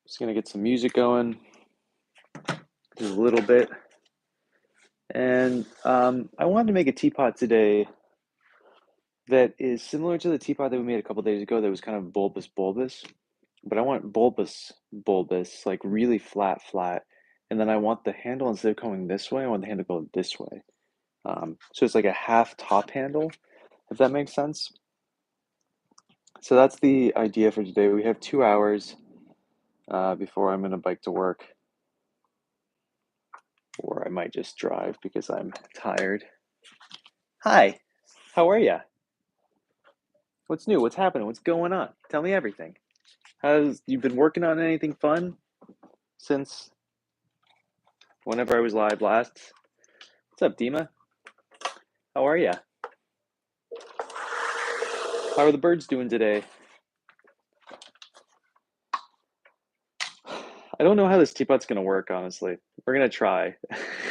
Just gonna get some music going, just a little bit. And I wanted to make a teapot today that is similar to the teapot that we made a couple days ago that was kind of bulbous. But I want bulbous, like really flat. And then I want the handle, instead of going this way, I want the handle to go this way. So it's like a half top handle, if that makes sense. So that's the idea for today. We have 2 hours before I'm gonna bike to work, or I might just drive because I'm tired. Hi, how are ya? What's new? What's happening? What's going on? Tell me everything. Has you been working on anything fun since whenever I was live last? What's up, Dima? How are ya? How are the birds doing today? I don't know how this teapot's gonna work, honestly. We're gonna try.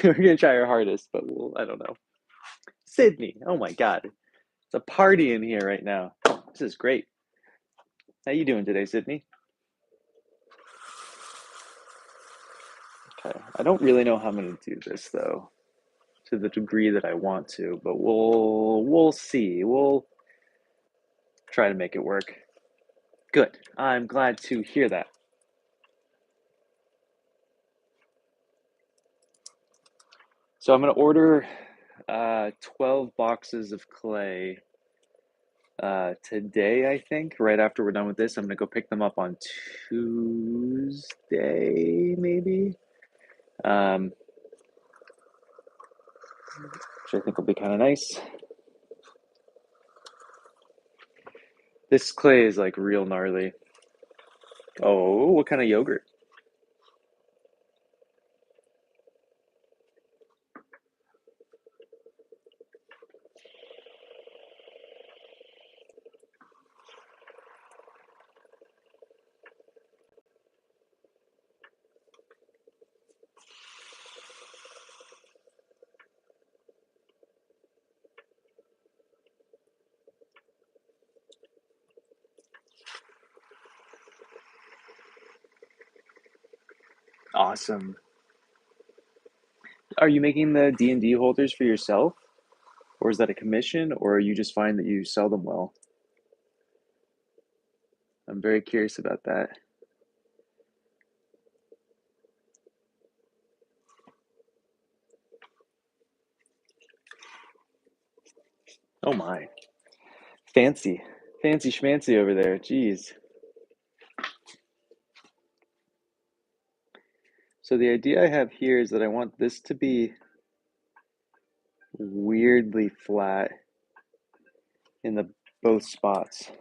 We're gonna try our hardest, but I don't know. Sydney, oh my God, it's a party in here right now. This is great. How you doing today, Sydney? Okay, I don't really know how I'm gonna do this though, to the degree that I want to, but we'll see. We'll try to make it work. Good. I'm glad to hear that. So I'm gonna order 12 boxes of clay today, I think. Right after we're done with this, I'm gonna go pick them up on Tuesday, maybe. Which I think will be kind of nice. This clay is like real gnarly. Oh, what kind of yogurt? Awesome. Are you making the D&D holders for yourself? Or is that a commission? Or you just find that you sell them well? I'm very curious about that. Oh my. Fancy. Fancy schmancy over there. Jeez. So the idea I have here is that I want this to be weirdly flat in the both spots.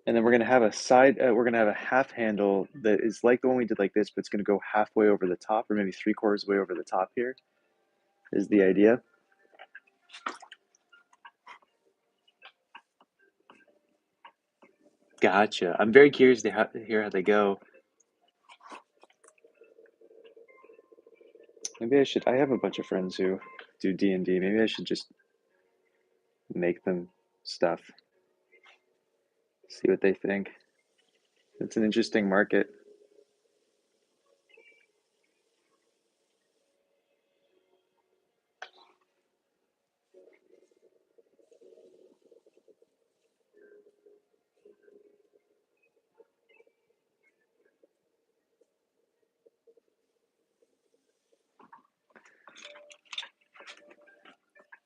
And then we're gonna have a we're gonna have a half handle that is like the one we did like this, but it's gonna go halfway over the top, or maybe 3/4 way over the top here, is the idea. Gotcha. I'm very curious to hear how they go. Maybe I have a bunch of friends who do D&D. Maybe I should just make them stuff, see what they think. It's an interesting market.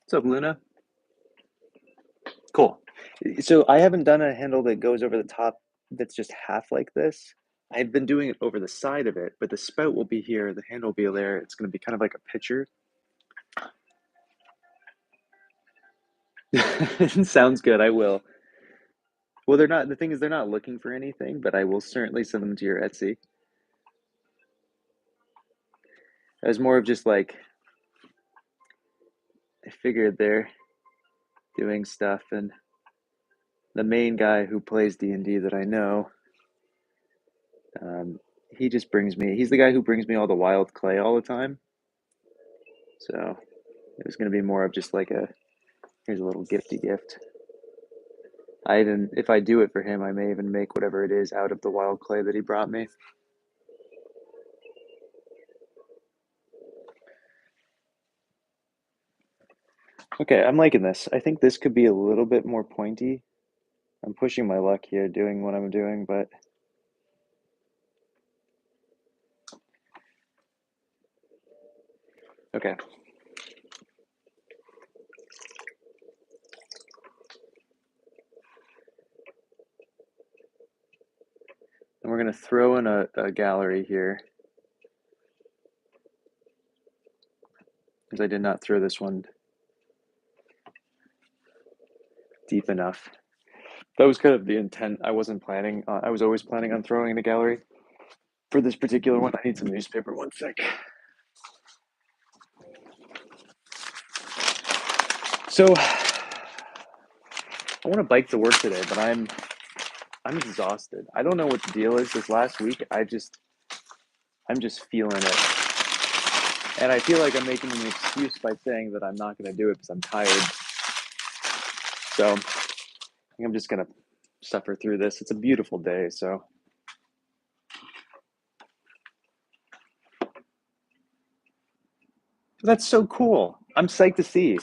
What's up, Luna? Cool. So I haven't done a handle that goes over the top that's just half like this. I've been doing it over the side of it, but the spout will be here, the handle will be there. It's going to be kind of like a pitcher. Sounds good. I will. Well, they're not, the thing is, they're not looking for anything, but I will certainly send them to your Etsy. It was more of just like, I figured they're doing stuff, and the main guy who plays D&D that I know, he just brings me, he's the guy who brings me all the wild clay all the time. So it was going to be more of just like a, here's a little gifty gift. I even, if I do it for him, I may even make whatever it is out of the wild clay that he brought me. Okay, I'm liking this. I think this could be a little bit more pointy. I'm pushing my luck here doing what I'm doing, but okay. And we're going to throw in a gallery here, because I did not throw this one deep enough. That was kind of the intent. I wasn't planning, I was always planning on throwing in a gallery. For this particular one, I need some newspaper. One sec. So I want to bike to work today, but I'm exhausted. I don't know what the deal is. This last week, I'm just feeling it, and I feel like I'm making an excuse by saying that I'm not going to do it because I'm tired. So I think I'm just going to suffer through this. It's a beautiful day, so that's so cool. I'm psyched to see.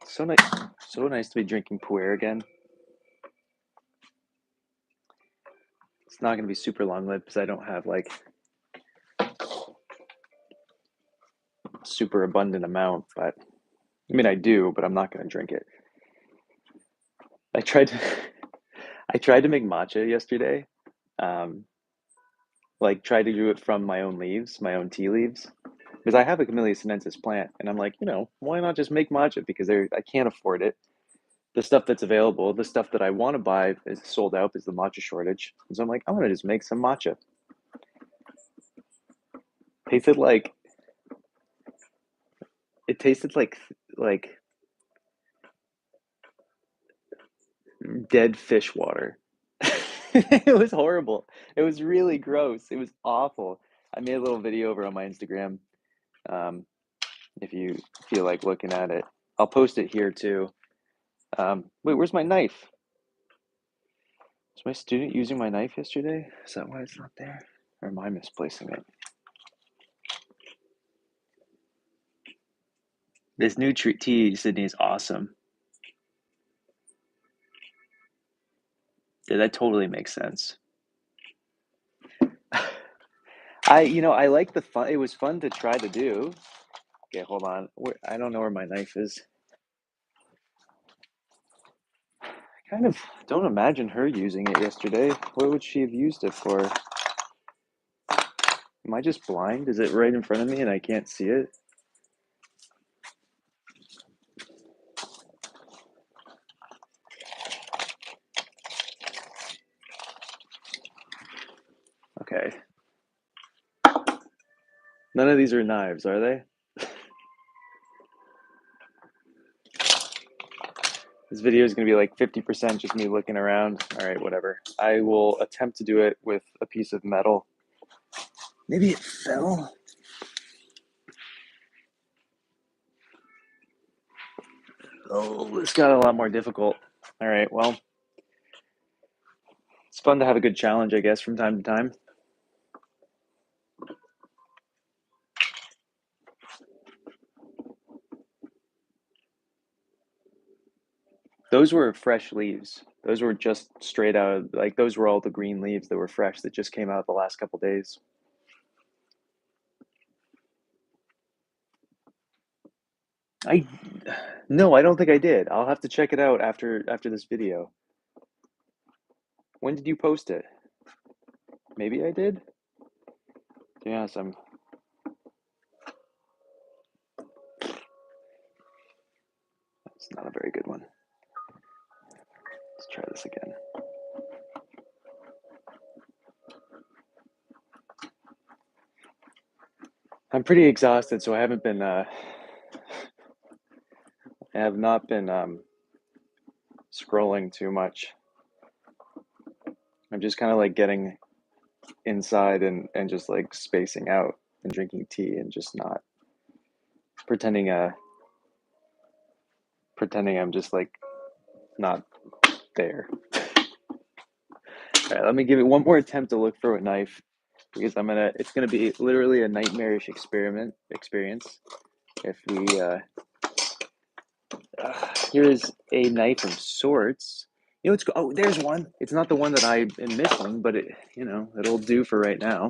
So nice, so nice to be drinking puer again. It's not going to be super long lived because I don't have like super abundant amount, but I mean I do, but I'm not going to drink it. I tried to I tried to make matcha yesterday. Um, like tried to do it from my own leaves, my own tea leaves, because I have a Camellia sinensis plant, and I'm like, why not just make matcha? Because I can't afford it. The stuff that's available, the stuff that I want to buy is sold out because the matcha shortage. And so I'm like, I'm gonna just make some matcha. Tasted like it tasted like dead fish water. It was horrible. It was really gross. It was awful. I made a little video over on my Instagram. Um, if you feel like looking at it, I'll post it here too. Wait, where's my knife? Was my student using my knife yesterday? Is that why it's not there? Or am I misplacing it? This new tea, Sydney, is awesome. Yeah, that totally makes sense. I like the fun. It was fun to try to do. Okay, hold on. I don't know where my knife is. I kind of don't imagine her using it yesterday. What would she have used it for? Am I just blind? Is it right in front of me and I can't see it? Okay. None of these are knives, are they? This video is going to be like 50% just me looking around. All right, whatever. I will attempt to do it with a piece of metal. Maybe it fell. Oh, this got a lot more difficult. All right, well, it's fun to have a good challenge, I guess, from time to time. Those were fresh leaves. Those were just straight out of, like, those were all the green leaves that were fresh that just came out the last couple days. I no, I don't think I did. I'll have to check it out after this video. When did you post it? Maybe I did? Yes, I'm It's not a very good one. Let's try this again. I'm pretty exhausted, so I haven't been I have not been scrolling too much. I'm just kind of like getting inside and just like spacing out and drinking tea and just not pretending pretending I'm just like not there. All right, let me give it one more attempt to look for a knife because it's gonna be literally a nightmarish experience if we here is a knife of sorts. You know, oh, there's one. It's not the one that I am missing, but it'll do for right now.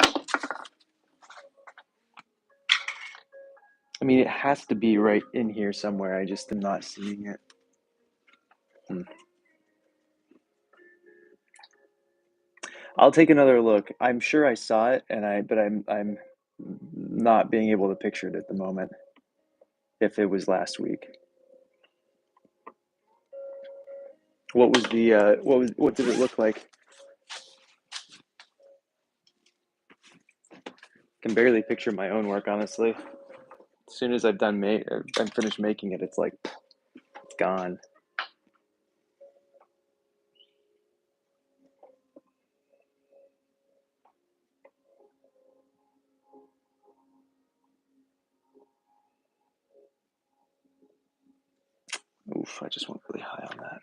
I mean, it has to be right in here somewhere. I just am not seeing it. I'll take another look. I'm sure I saw it, but I'm not being able to picture it at the moment. If it was last week, what was the what did it look like? I can barely picture my own work, honestly. As soon as I'm finished making it, it's like it's gone. Oof, I just went really high on that.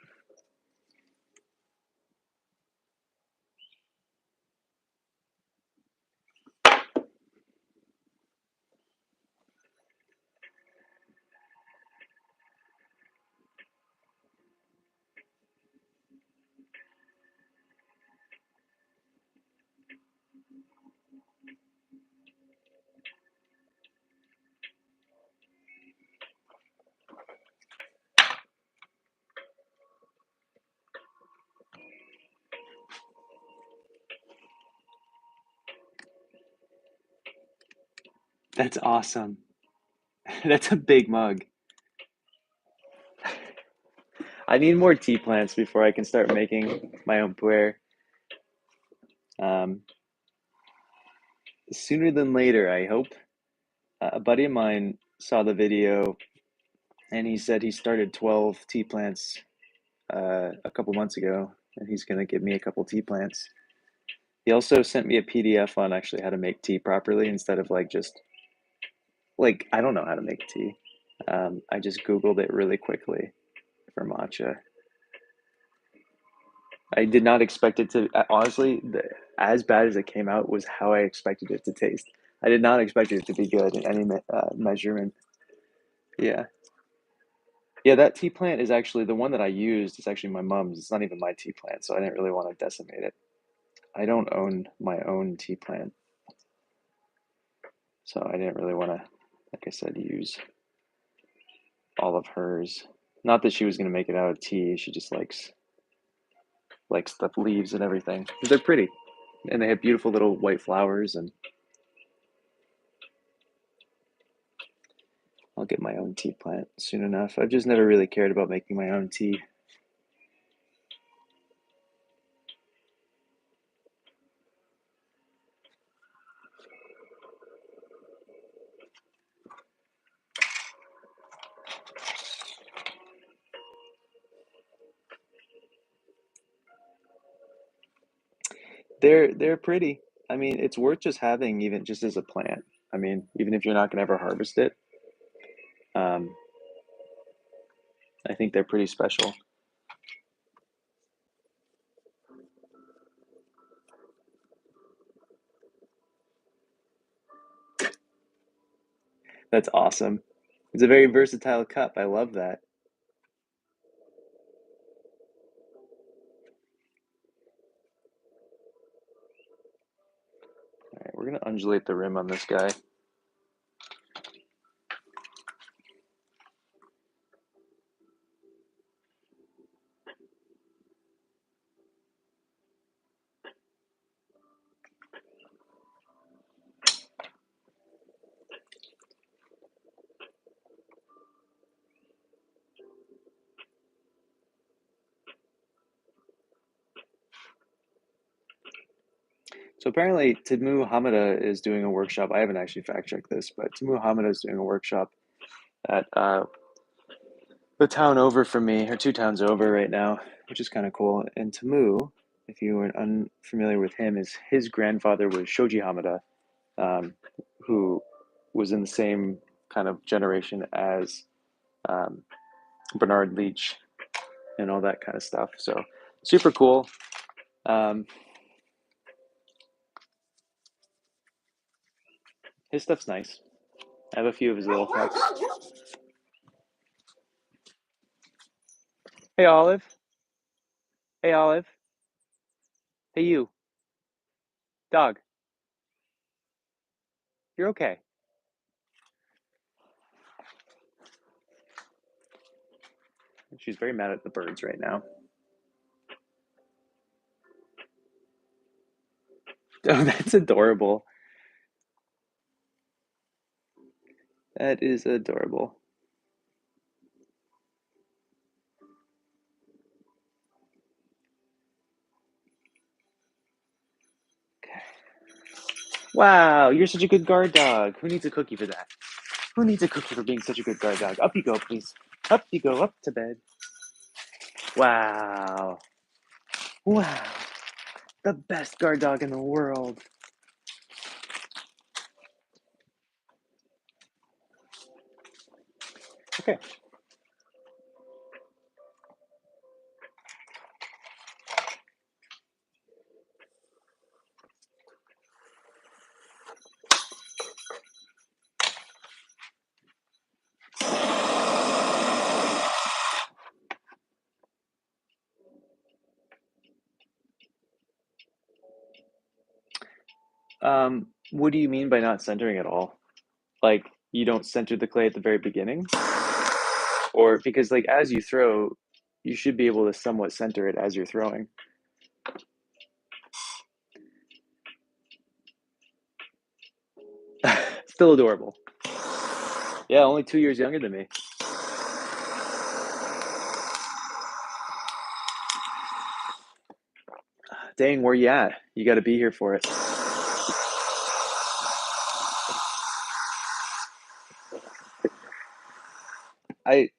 That's awesome. That's a big mug. I need more tea plants before I can start making my own puer. Um, Sooner than later, I hope. A buddy of mine saw the video and he said he started 12 tea plants a couple months ago, and he's going to give me a couple tea plants. He also sent me a PDF on actually how to make tea properly instead of like just like I don't know how to make tea. I just Googled it really quickly for matcha. I did not expect it to, honestly, as bad as it came out was how I expected it to taste. I did not expect it to be good in any measurement. Yeah. Yeah, that tea plant is actually the one that I used. It's actually my mom's. It's not even my tea plant, so I didn't really want to decimate it. I don't own my own tea plant, so I didn't really want to, like I said, use all of hers. Not that she was going to make it out of tea. She just likes the leaves and everything. They're pretty, and they have beautiful little white flowers. And I'll get my own tea plant soon enough. I've just never really cared about making my own tea. They're pretty. I mean, it's worth just having even just as a plant. I mean, even if you're not gonna ever harvest it, um, I think they're pretty special. That's awesome. It's a very versatile cup. I love that. we're gonna undulate the rim on this guy. So apparently Timu Hamada is doing a workshop. I haven't actually fact checked this, but Timu Hamada is doing a workshop at the town over from me, or 2 towns over right now, which is kind of cool. And Timu, if you were unfamiliar with him, is his grandfather was Shoji Hamada, um, who was in the same kind of generation as um, Bernard Leach and all that kind of stuff. So super cool. His stuff's nice. I have a few of his little cups. Hey, Olive. Hey, Olive. Hey, you. Dog. You're okay. She's very mad at the birds right now. Oh, that's adorable. That is adorable. Okay. Wow, you're such a good guard dog. Who needs a cookie for that? Who needs a cookie for being such a good guard dog? Up you go, please. Up you go, up to bed. Wow. Wow. The best guard dog in the world. Okay. What do you mean by not centering at all? Like, you don't center the clay at the very beginning? Or because, like, as you throw, you should be able to somewhat center it as you're throwing. Still adorable. Yeah, only 2 years younger than me. Dang, where you at? You got to be here for it. I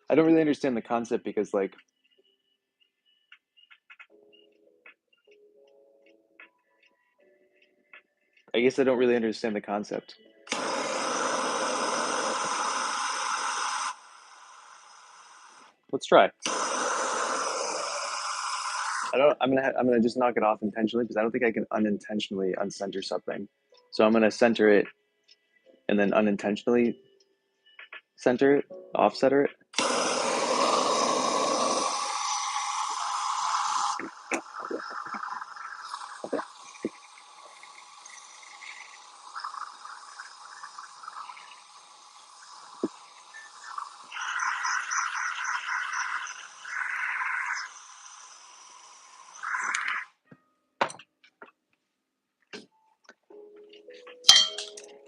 I don't really understand the concept because, like, I guess I don't really understand the concept. Let's try. I'm gonna just knock it off intentionally because I don't think I can unintentionally uncenter something. So I'm gonna center it and then unintentionally center it, offsetter it.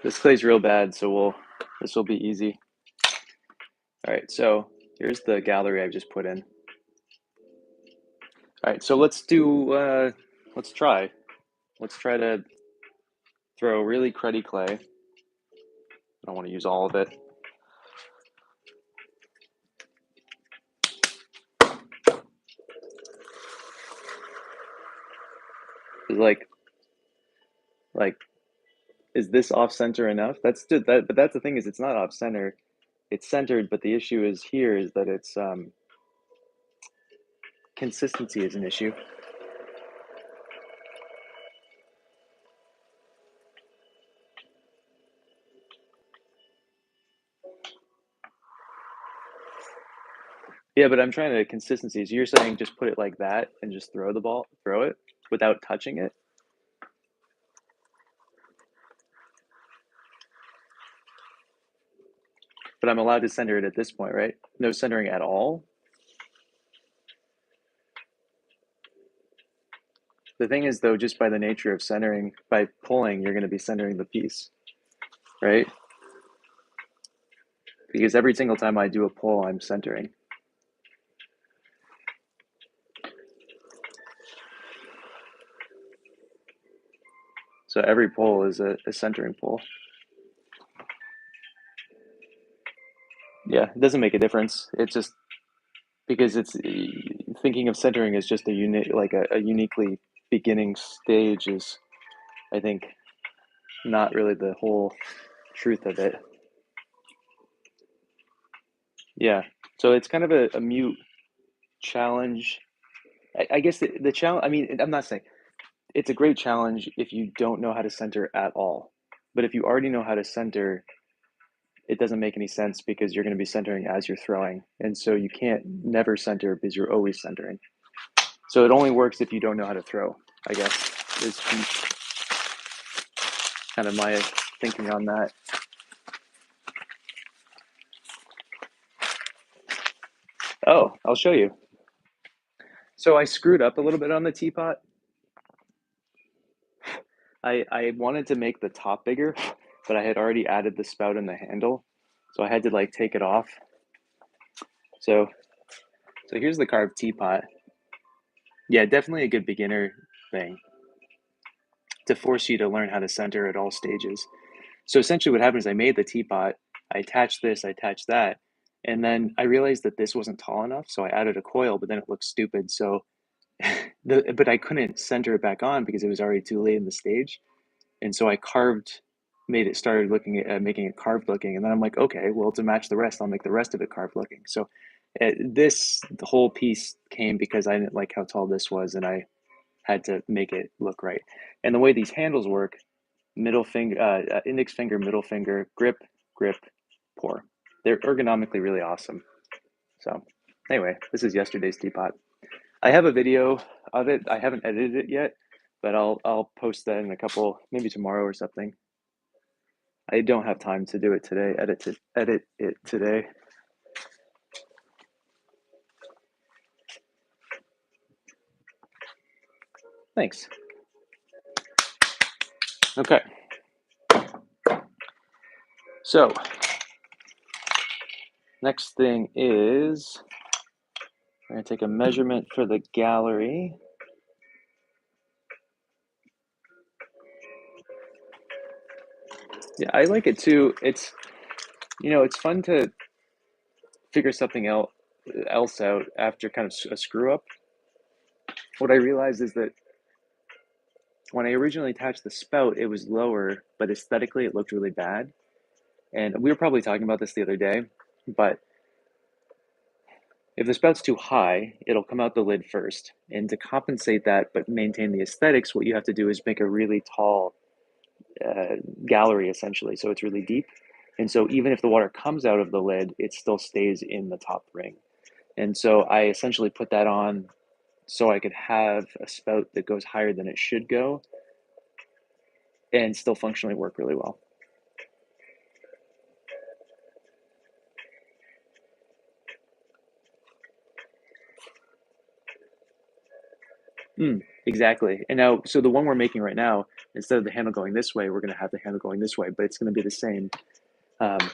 This clay's real bad, so this will be easy. All right, so here's the gallery I've just put in. All right, so let's try. Let's try to throw really cruddy clay. I don't want to use all of it. Like, is this off center enough? But that's the thing is it's not off center. It's centered, but the issue is here is that it's consistency is an issue. Yeah, but I'm trying to consistency. So you're saying just put it like that and just throw it without touching it? but I'm allowed to center it at this point, right? No centering at all. The thing is, though, just by the nature of centering, by pulling, you're going to be centering the piece, right? Because every single time I do a pull, I'm centering. So every pull is a centering pull. Yeah, it doesn't make a difference. It's just because it's thinking of centering as just a unique, like a uniquely beginning stage is, I think, not really the whole truth of it. Yeah, so it's kind of a mute challenge. I guess the challenge, I mean, I'm not saying it's a great challenge if you don't know how to center at all. But if you already know how to center, it doesn't make any sense because you're going to be centering as you're throwing. And so you can't never center because you're always centering. So it only works if you don't know how to throw, I guess, is kind of my thinking on that. Oh, I'll show you. So I screwed up a little bit on the teapot. I wanted to make the top bigger, but I had already added the spout and the handle. So I had to like take it off. So here's the carved teapot. Yeah, definitely a good beginner thing to force you to learn how to center at all stages. So essentially what happened is I made the teapot, I attached this, I attached that, and then I realized that this wasn't tall enough, so I added a coil, but then it looked stupid. So but I couldn't center it back on because it was already too late in the stage. And so I carved, made it, started looking at making it carved looking, and then I'm like, okay, well, to match the rest, I'll make the rest of it carved looking. So the whole piece came because I didn't like how tall this was, and I had to make it look right. And the way these handles work, middle finger, index finger, middle finger, grip, grip, pour. They're ergonomically really awesome. So anyway, this is yesterday's teapot. I have a video of it. I haven't edited it yet, but I'll post that in a couple, maybe tomorrow or something. I don't have time to do it today, edit it today. Thanks. Okay. So next thing is we're going to take a measurement for the gallery. Yeah, I like it too. It's, it's fun to figure something else out after kind of a screw up. What I realized is that when I originally attached the spout, it was lower, but aesthetically it looked really bad. And we were probably talking about this the other day, but if the spout's too high, it'll come out the lid first. And to compensate that but maintain the aesthetics, what you have to do is make a really tall gallery, essentially, so it's really deep. And so even if the water comes out of the lid, it still stays in the top ring. And so I essentially put that on so I could have a spout that goes higher than it should go and still functionally work really well. Exactly. And now, so the one we're making right now, instead of the handle going this way, we're going to have the handle going this way, but it's going to be the um,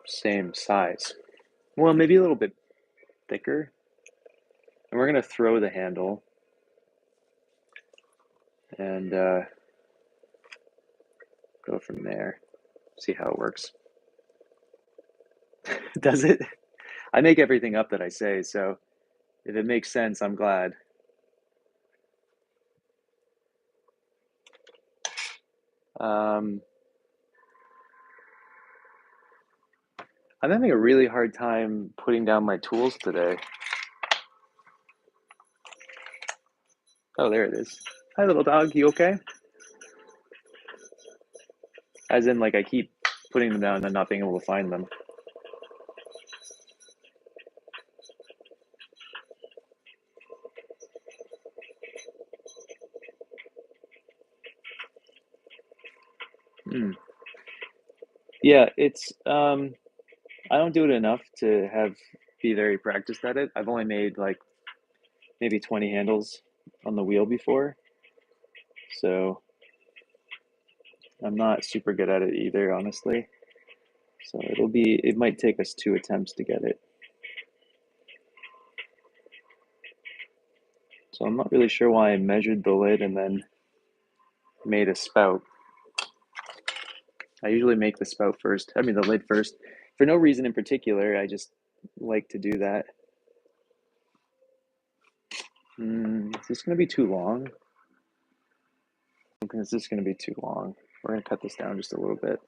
same size. Well, maybe a little bit thicker. And we're going to throw the handle and go from there. See how it works. Does it? I make everything up that I say, so if it makes sense, I'm glad. I'm having a really hard time putting down my tools today. Oh, there it is. Hi, little dog. You okay? As in, like, I keep putting them down and not being able to find them. Yeah, I don't do it enough to be very practiced at it. I've only made like maybe 20 handles on the wheel before, so I'm not super good at it either, honestly. So it might take us 2 attempts to get it. So I'm not really sure why I measured the lid and then made a spout. I usually make the spout first, I mean the lid first. For no reason in particular, I just like to do that. Is this going to be too long? Okay, is this going to be too long? We're going to cut this down just a little bit.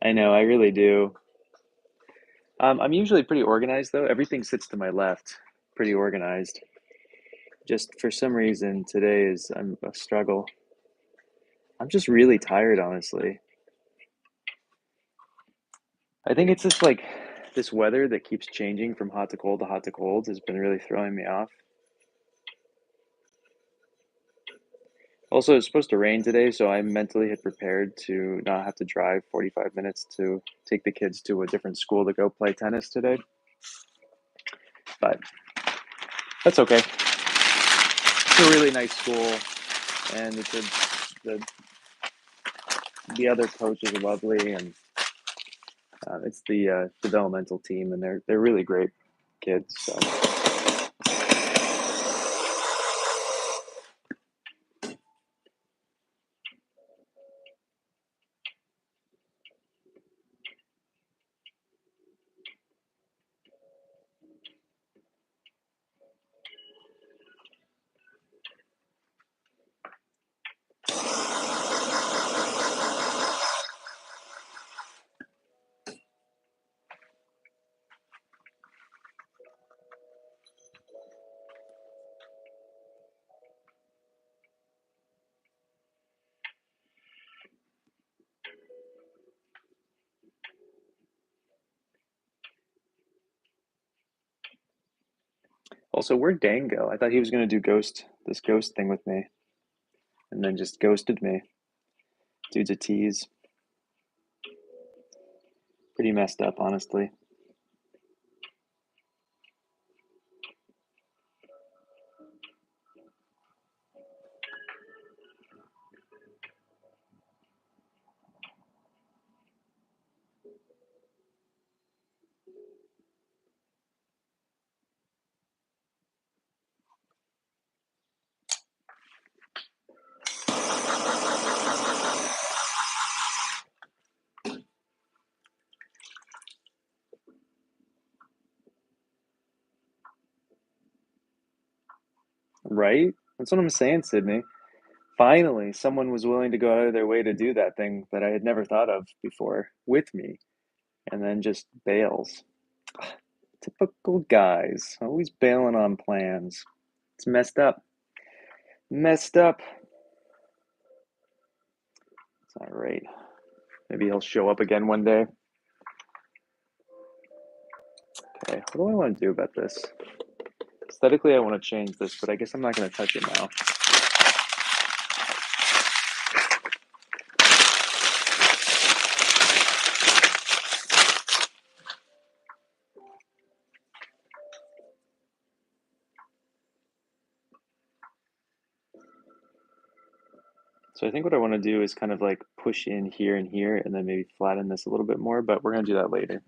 I know, I really do. I'm usually pretty organized though. Everything sits to my left, pretty organized. Just for some reason today is I'm a struggle. I'm just really tired, honestly. I think it's just like this weather that keeps changing from hot to cold to hot to cold has been really throwing me off. Also, it's supposed to rain today, so I mentally had prepared to not have to drive 45 minutes to take the kids to a different school to go play tennis today. But that's okay. It's a really nice school, and the the other coaches are lovely, and it's the developmental team, and they're really great kids. So also, where'd Dane go? I thought he was gonna do this ghost thing with me, and then just ghosted me. Dude's a tease. Pretty messed up, honestly. Right? That's what I'm saying, Sydney. Finally, someone was willing to go out of their way to do that thing that I had never thought of before with me, and then just bails. Typical guys, always bailing on plans. It's messed up. Messed up. It's not right. Maybe he'll show up again one day. Okay, what do I want to do about this? Aesthetically, I want to change this, but I guess I'm not going to touch it now. So I think what I want to do is kind of like push in here and here, and then maybe flatten this a little bit more, but we're going to do that later.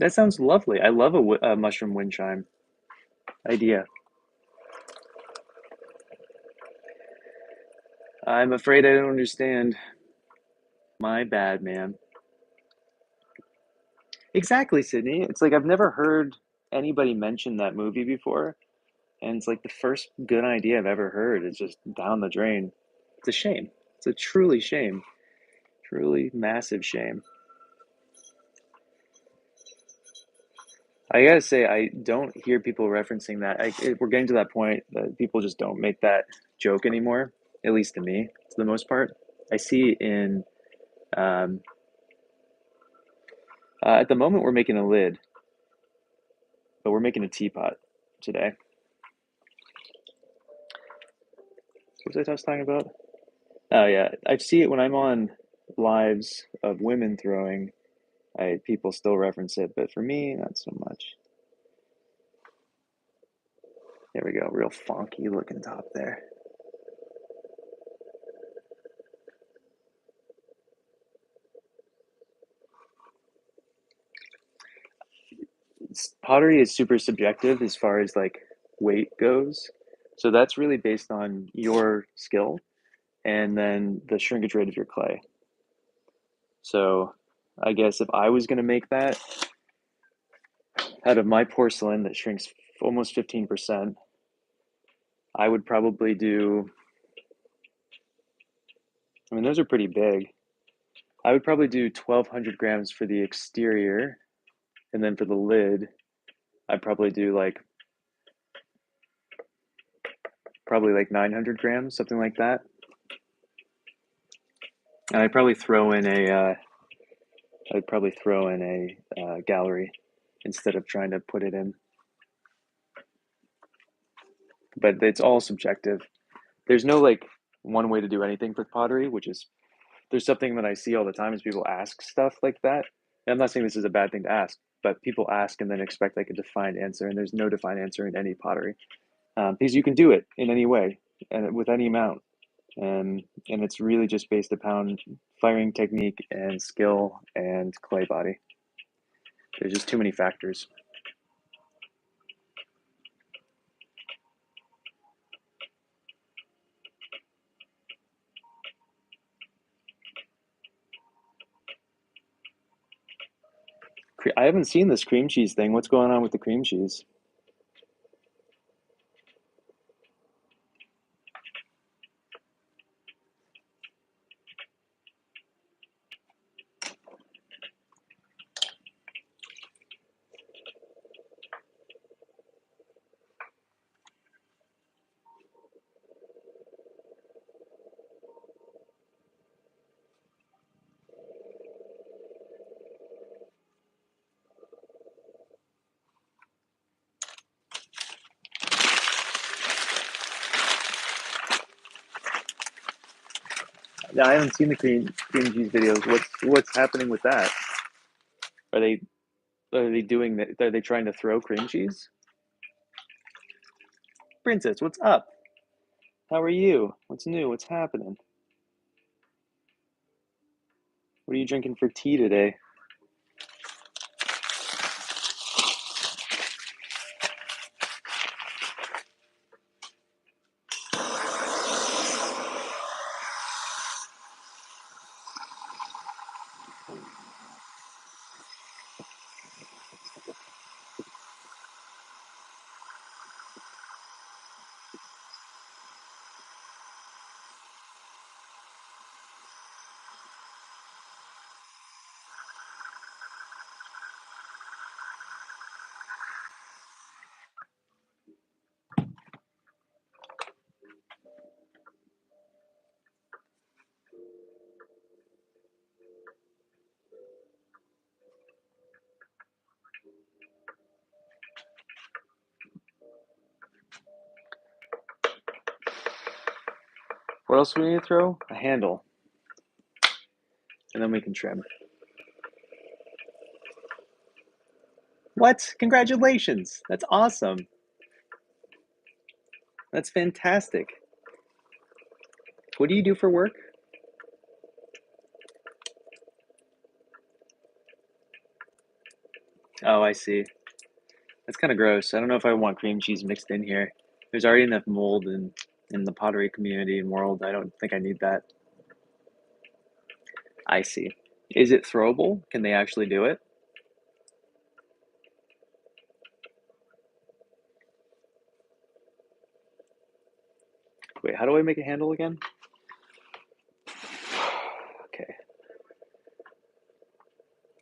That sounds lovely. I love a mushroom wind chime idea. I'm afraid I don't understand. My bad, man. Exactly, Sydney. It's like I've never heard anybody mention that movie before, and it's like the first good idea I've ever heard is just down the drain. It's a shame. It's a truly shame. Truly massive shame. I gotta say, I don't hear people referencing that. We're getting to that point that people just don't make that joke anymore. at least to me, for the most part. I see at the moment we're making a lid, but we're making a teapot today. What was I just talking about? Oh yeah, I see it when I'm on lives of women throwing. People still reference it, but for me, not so much. There we go, real funky looking top there. Pottery is super subjective as far as like weight goes. So that's really based on your skill and then the shrinkage rate of your clay. So I guess if I was going to make that out of my porcelain that shrinks almost 15%, I would probably do, I mean, those are pretty big. I would probably do 1,200 grams for the exterior. And then for the lid, I'd probably do probably like 900 grams, something like that. And I'd probably throw in a gallery instead of trying to put it in. But it's all subjective. There's no like one way to do anything with pottery, which is there's something that I see all the time is people ask stuff like that. And I'm not saying this is a bad thing to ask, but people ask and then expect like a defined answer, and there's no defined answer in any pottery because you can do it in any way and with any amount, and it's really just based upon firing technique and skill and clay body. There's just too many factors. I haven't seen this cream cheese thing. What's going on with the cream cheese? Yeah, I haven't seen the cream cheese videos. What's happening with that? Are they are they doing that? Are they trying to throw cream cheese? Princess, what's up? How are you? What's new? What's happening? What are you drinking for tea today? What else do we need to throw? A handle. And then we can trim. What? Congratulations. That's awesome. That's fantastic. What do you do for work? Oh, I see. That's kind of gross. I don't know if I want cream cheese mixed in here. There's already enough mold in the pottery community and world. I don't think I need that. I see. Is it throwable? Can they actually do it? Wait, how do I make a handle again? Okay.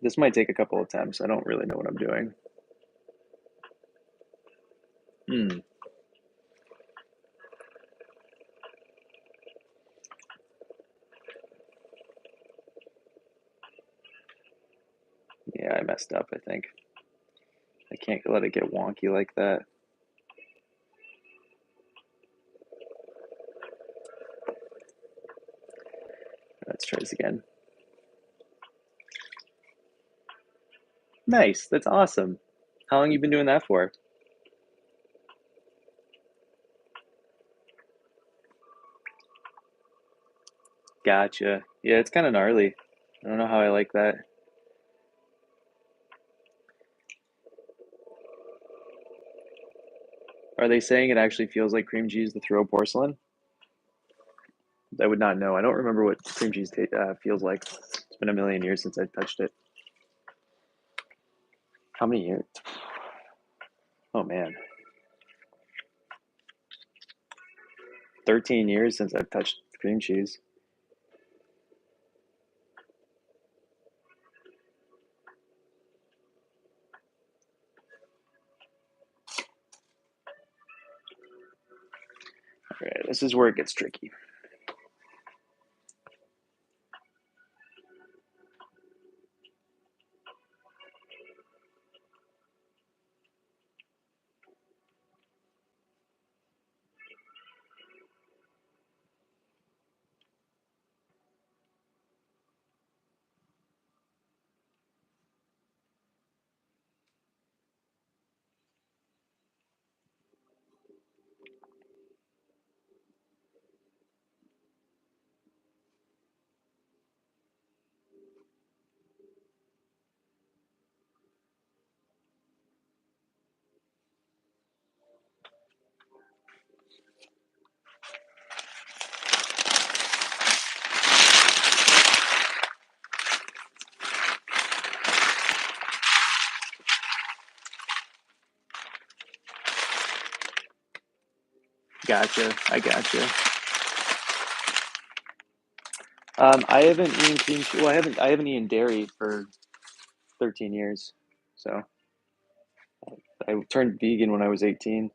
This might take a couple of attempts. I don't really know what I'm doing. messed up, I think. I can't let it get wonky like that. Let's try this again. Nice, that's awesome. How long you been doing that for? Gotcha. Yeah, it's kind of gnarly. I don't know how I like that. Are they saying it actually feels like cream cheese to throw porcelain? I would not know. I don't remember what cream cheese feels like. It's been a million years since I touched it. How many years? Oh man, 13 years since I've touched cream cheese. All right, this is where it gets tricky. Gotcha. I gotcha. I haven't eaten cream cheese. Well, I haven't eaten dairy for 13 years. So I turned vegan when I was 18.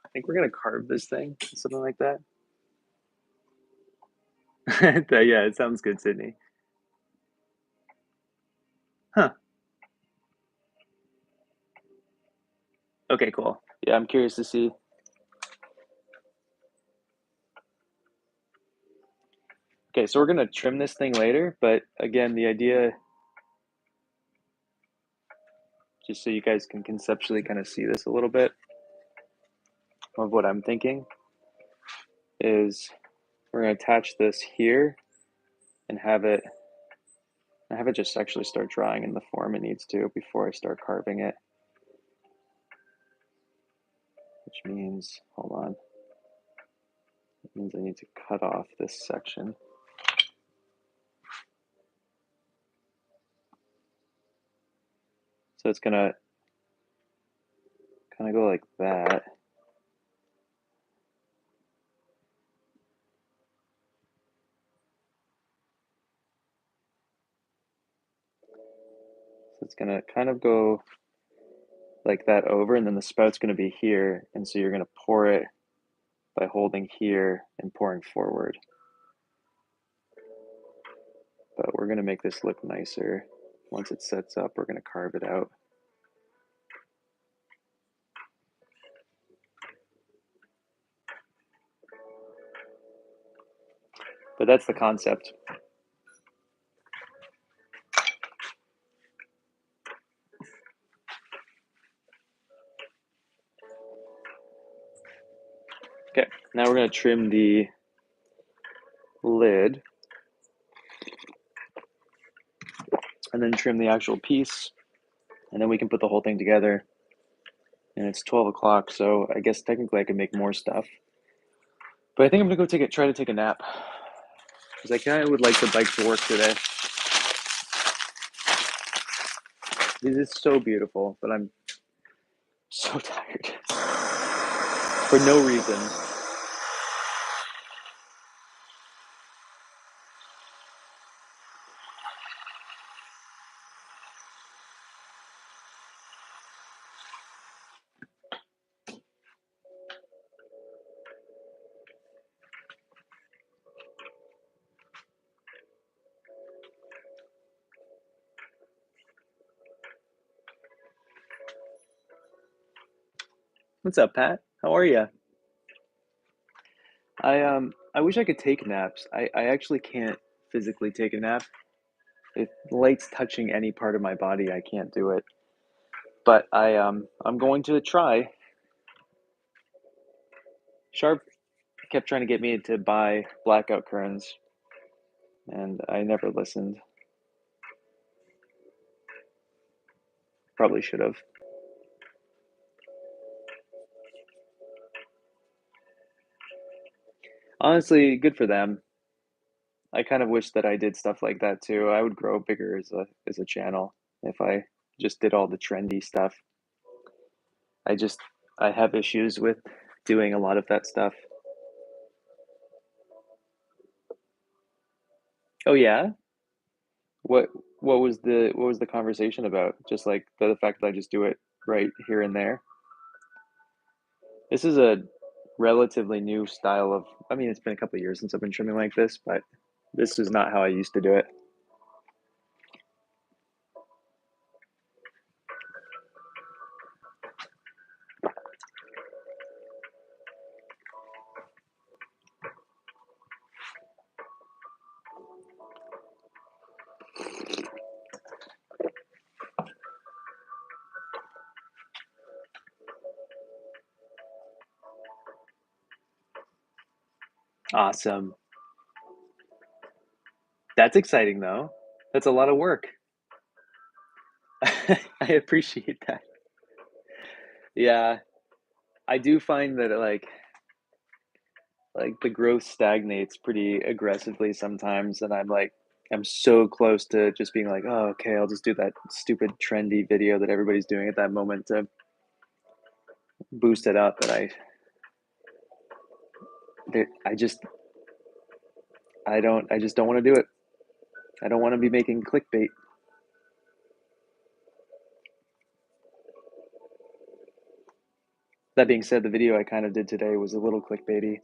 I think we're gonna carve this thing, something like that. Yeah, it sounds good, Sydney. Huh. Okay, cool. Yeah, I'm curious to see. Okay, so we're gonna trim this thing later, but again, the idea, just so you guys can conceptually kind of see this a little bit of what I'm thinking, is we're gonna attach this here and have it just actually start drying in the form it needs to before I start carving it. Which means, hold on, it means I need to cut off this section. So it's gonna kind of go like that. So it's gonna kind of go like that over, and then the spout's gonna be here, and so you're gonna pour it by holding here and pouring forward. But we're gonna make this look nicer. Once it sets up, we're gonna carve it out. But that's the concept. Okay, now we're gonna trim the lid and then trim the actual piece, and then we can put the whole thing together. And it's 12 o'clock, so I guess technically I could make more stuff. But I think I'm gonna go try to take a nap, because I kind of would like the bike to work today. This is so beautiful, but I'm so tired for no reason. What's up, Pat? How are you? I wish I could take naps. I actually can't physically take a nap. If light's touching any part of my body, I can't do it. But I'm going to try. Sharp kept trying to get me to buy blackout curtains, and I never listened. Probably should have. Honestly, good for them. I kind of wish that I did stuff like that too. I would grow bigger as a channel if I just did all the trendy stuff. I just I have issues with doing a lot of that stuff. Oh yeah? What what was the conversation about? Just like the fact that I just do it right here and there. This is a relatively new style of, I mean, it's been a couple of years since I've been trimming like this, but this is not how I used to do it. Awesome. That's exciting though. That's a lot of work. I appreciate that. Yeah, I do find that like the growth stagnates pretty aggressively sometimes, and I'm so close to just being like, oh, okay, I'll just do that stupid trendy video that everybody's doing at that moment to boost it up, and I just I just don't want to do it. I don't want to be making clickbait. That being said, the video I kind of did today was a little clickbaity.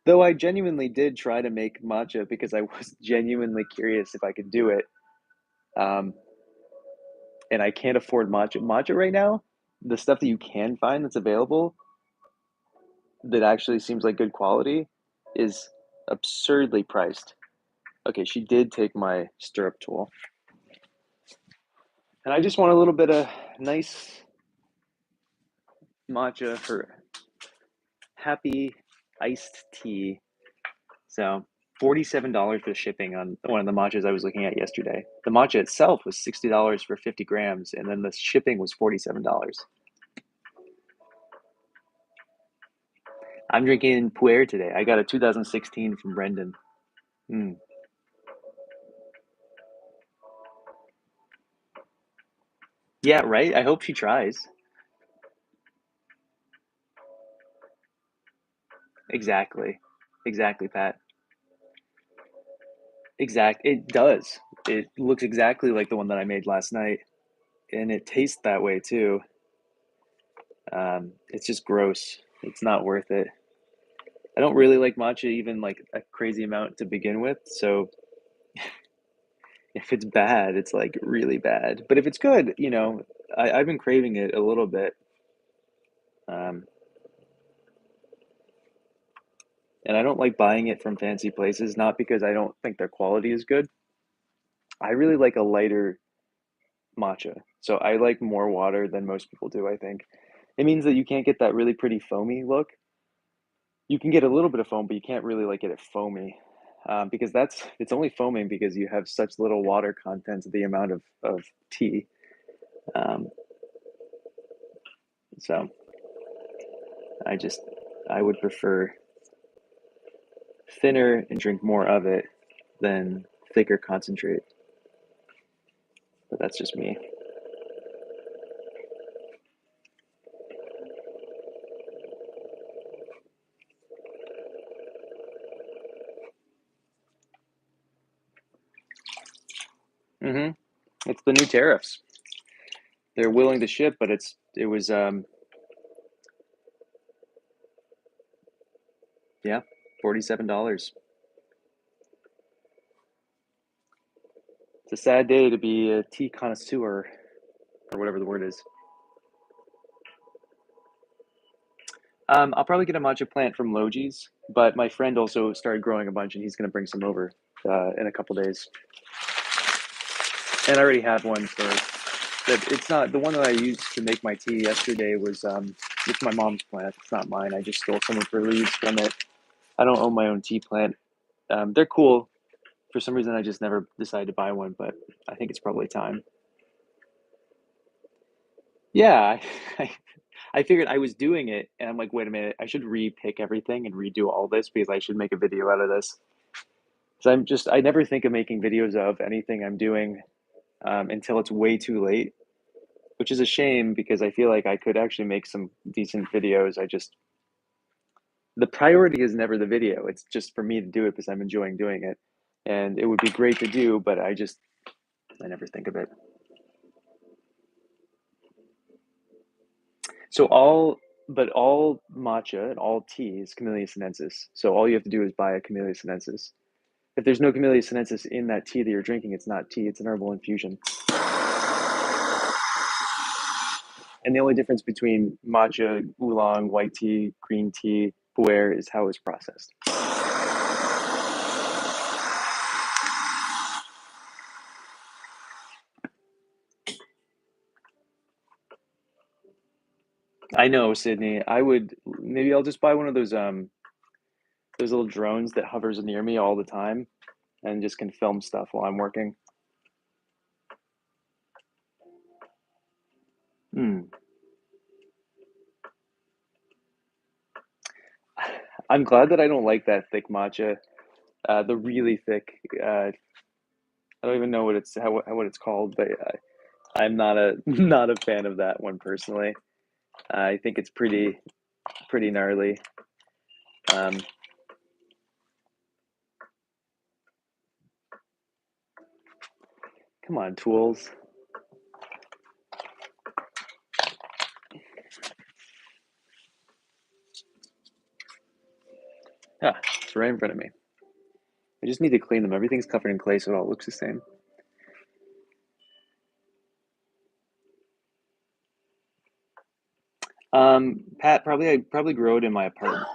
Though I genuinely did try to make matcha because I was genuinely curious if I could do it. Um, and I can't afford matcha. Matcha right now, the stuff that you can find that's available that actually seems like good quality is absurdly priced. Okay, she did take my stirrup tool. And I just want a little bit of nice matcha for happy iced tea. So $47 for shipping on one of the matchas I was looking at yesterday. The matcha itself was $60 for 50 grams, and then the shipping was $47. I'm drinking Puer today. I got a 2016 from Brendan. Mm. Yeah, right? I hope she tries. Exactly. Exactly, Pat. Exact. It does. It looks exactly like the one that I made last night, and it tastes that way too. It's just gross. It's not worth it. I don't really like matcha even like a crazy amount to begin with, so if it's bad, it's like really bad. But if it's good, I've been craving it a little bit. Um, and I don't like buying it from fancy places, not because I don't think their quality is good. I really like a lighter matcha. So I like more water than most people do, I think. It means that you can't get that really pretty foamy look. You can get a little bit of foam, but you can't really like get it foamy. Because it's only foaming because you have such little water content to the amount of tea. Um, so I just I would prefer thinner and drink more of it than thicker concentrate. But that's just me. Mm-hmm. It's the new tariffs. They're willing to ship, but it was yeah, $47. It's a sad day to be a tea connoisseur or whatever the word is. I'll probably get a matcha plant from Logi's, but my friend also started growing a bunch, and he's going to bring some over in a couple days. And I already have one for that. It's not the one that I used to make my tea yesterday. Was it's my mom's plant. It's not mine. I just stole some of her leaves from it. I don't own my own tea plant. They're cool. For some reason, I just never decided to buy one, but I think it's probably time. Yeah, I, I figured I was doing it, and I'm like, wait a minute, I should re-pick everything and redo all this because I should make a video out of this. So I never think of making videos of anything I'm doing until it's way too late, which is a shame because I feel like I could actually make some decent videos. The priority is never the video. It's just for me to do it because I'm enjoying doing it. And it would be great to do, but I never think of it. So all matcha and all tea is Camellia sinensis. So all you have to do is buy a Camellia sinensis. If there's no Camellia sinensis in that tea that you're drinking, it's not tea, it's an herbal infusion. And the only difference between matcha, oolong, white tea, green tea, pu'er is how it's processed. I know, Sydney. Maybe I'll just buy one of those little drones that hovers near me all the time and just can film stuff while I'm working. Hmm. I'm glad that I don't like that thick matcha. The really thick. I don't even know what it's called, but I'm not a not a fan of that one personally. I think it's pretty gnarly. Um, Come on, tools. Ah, it's right in front of me. I just need to clean them. Everything's covered in clay, so it all looks the same. Pat, I probably grow it in my apartment.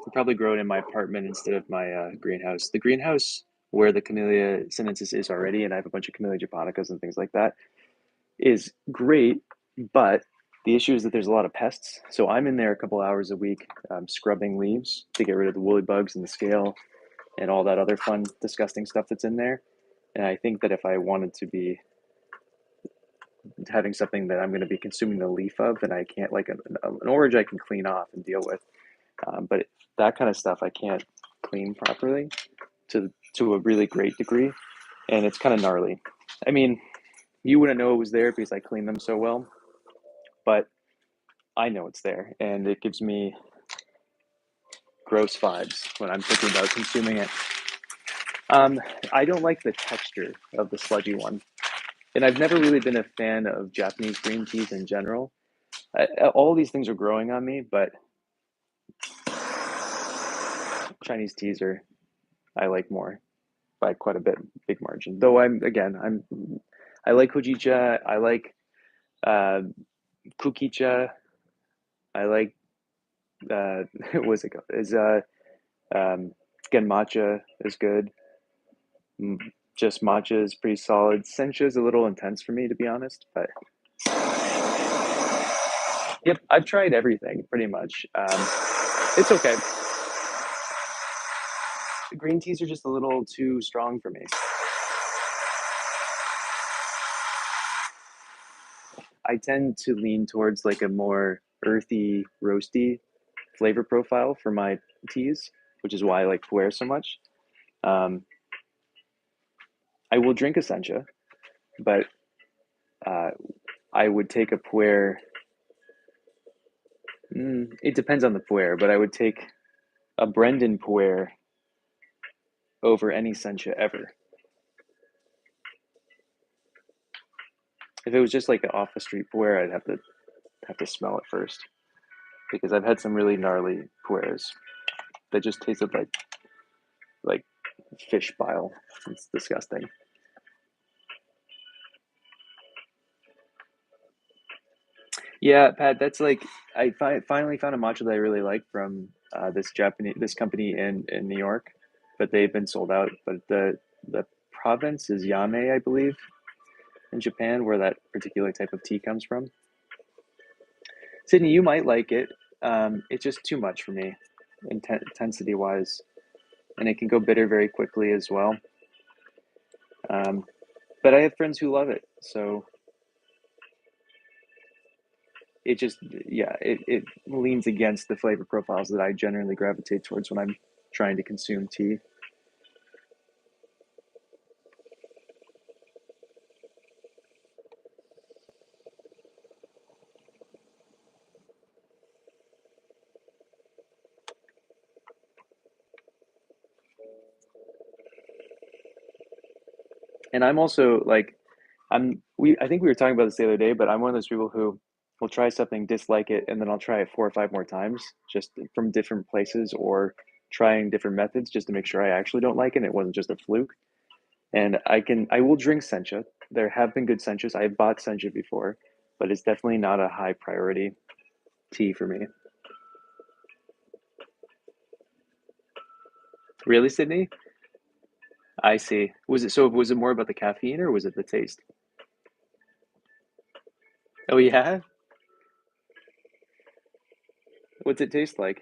I probably grow it in my apartment instead of my greenhouse. The greenhouse where the Camellia sinensis is already, and I have a bunch of Camellia japonicas and things like that, is great, but the issue is that there's a lot of pests. So I'm in there a couple hours a week scrubbing leaves to get rid of the woolly bugs and the scale and all that other fun, disgusting stuff that's in there. And I think that if I wanted to be having something that I'm going to be consuming the leaf of, then I can't like an orange I can clean off and deal with, but that kind of stuff I can't clean properly to a really great degree, and it's kind of gnarly. I mean, you wouldn't know it was there because I clean them so well, but I know it's there, and it gives me gross vibes when I'm thinking about consuming it. Um, I don't like the texture of the sludgy one, and I've never really been a fan of Japanese green teas in general. All these things are growing on me, but Chinese teas are I like more by quite a big margin. Though I like hojicha, I like uh, kukicha, I like what's it called? Is um, Genmatcha is good. Just matcha is pretty solid. Sencha is a little intense for me to be honest, but yep, I've tried everything pretty much. It's okay. The green teas are just a little too strong for me. I tend to lean towards like a more earthy, roasty flavor profile for my teas, which is why I like pu'er so much. Um, I will drink a sencha, but uh, I would take a pu'er. It depends on the pu'er, but I would take a Brendan pu'er over any sencha ever. If it was just like an off the street puer, I'd have to smell it first because I've had some really gnarly puers that just tasted like fish bile. It's disgusting. Yeah, Pat, that's like finally found a matcha that I really like from this company in New York, but they've been sold out. But the province is Yame, I believe, in Japan, where that particular type of tea comes from. Sydney, you might like it. It's just too much for me, intensity wise, and it can go bitter very quickly as well. Um, but I have friends who love it, so it just yeah, it leans against the flavor profiles that I generally gravitate towards when I'm trying to consume tea. And I'm also like I think we were talking about this the other day, but I'm one of those people who will try something, dislike it, and then I'll try it 4 or 5 more times just from different places or trying different methods just to make sure I actually don't like it and it wasn't just a fluke. And I will drink sencha. There have been good senchas. I've bought sencha before, but it's definitely not a high priority tea for me. Really, Sydney? I see. Was it more about the caffeine or was it the taste? Oh yeah? What's it taste like?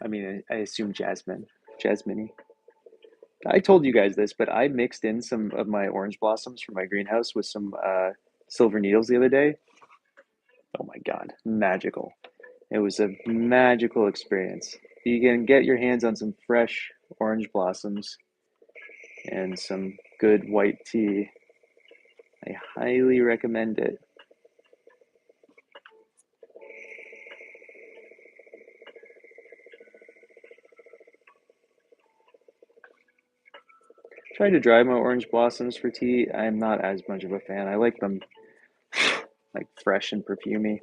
I mean, I assume jasmine. Jasmine. I told you guys this, but I mixed in some of my orange blossoms from my greenhouse with some silver needles the other day. Oh my God, magical. It was a magical experience. You can get your hands on some fresh orange blossoms and some good white tea. I highly recommend it. Try to dry my orange blossoms for tea. I'm not as much of a fan. I like them like fresh and perfumey.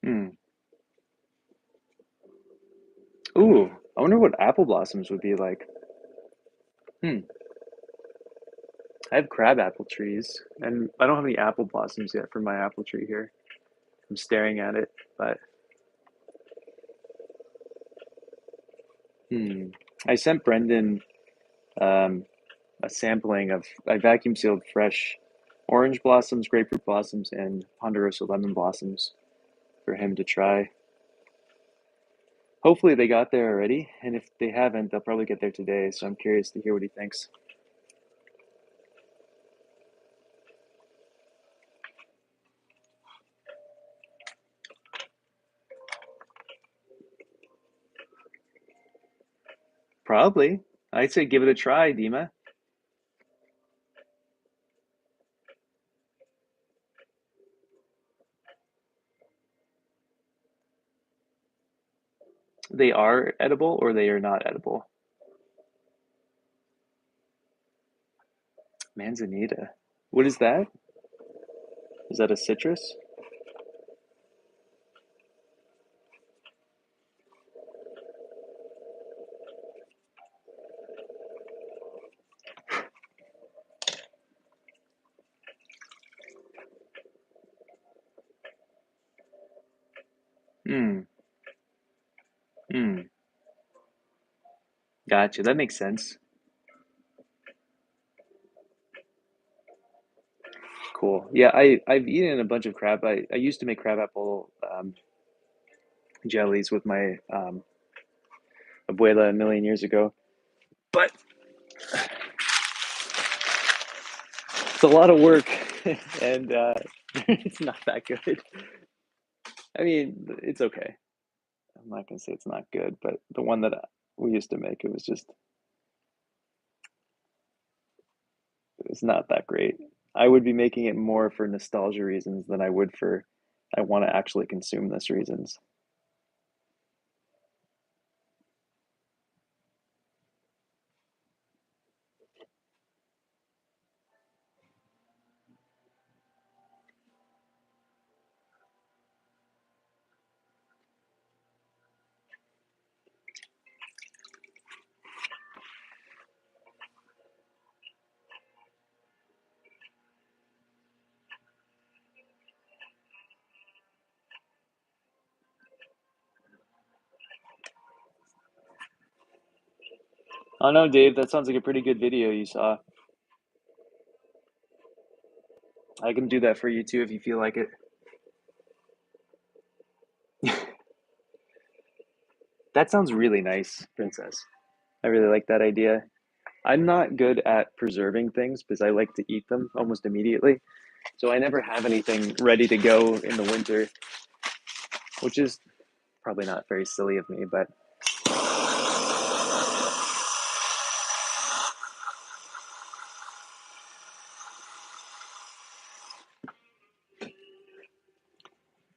Hmm. Ooh, I wonder what apple blossoms would be like. Hmm. I have crab apple trees, and I don't have any apple blossoms yet from my apple tree here. I'm staring at it, but hmm. I sent Brendan um, a sampling of I vacuum sealed fresh orange blossoms, grapefruit blossoms, and ponderosa lemon blossoms for him to try. Hopefully they got there already, and if they haven't, they'll probably get there today. So I'm curious to hear what he thinks. Probably. I'd say give it a try, Dima. They are edible or they are not edible. Manzanita. What is that? Is that a citrus? Hmm. Hmm. Gotcha. That makes sense. Cool. Yeah, I've eaten a bunch of crab. I used to make crabapple jellies with my abuela a million years ago, but it's a lot of work, and it's not that good. I mean, it's okay. I'm not gonna say it's not good, but the one that we used to make, it was just It's not that great. I would be making it more for nostalgia reasons than I would for I want to actually consume this reasons. Oh no, Dave, that sounds like a pretty good video you saw. I can do that for you too if you feel like it. That sounds really nice, Princess. I really like that idea. I'm not good at preserving things because I like to eat them almost immediately. So I never have anything ready to go in the winter, which is probably not very silly of me, but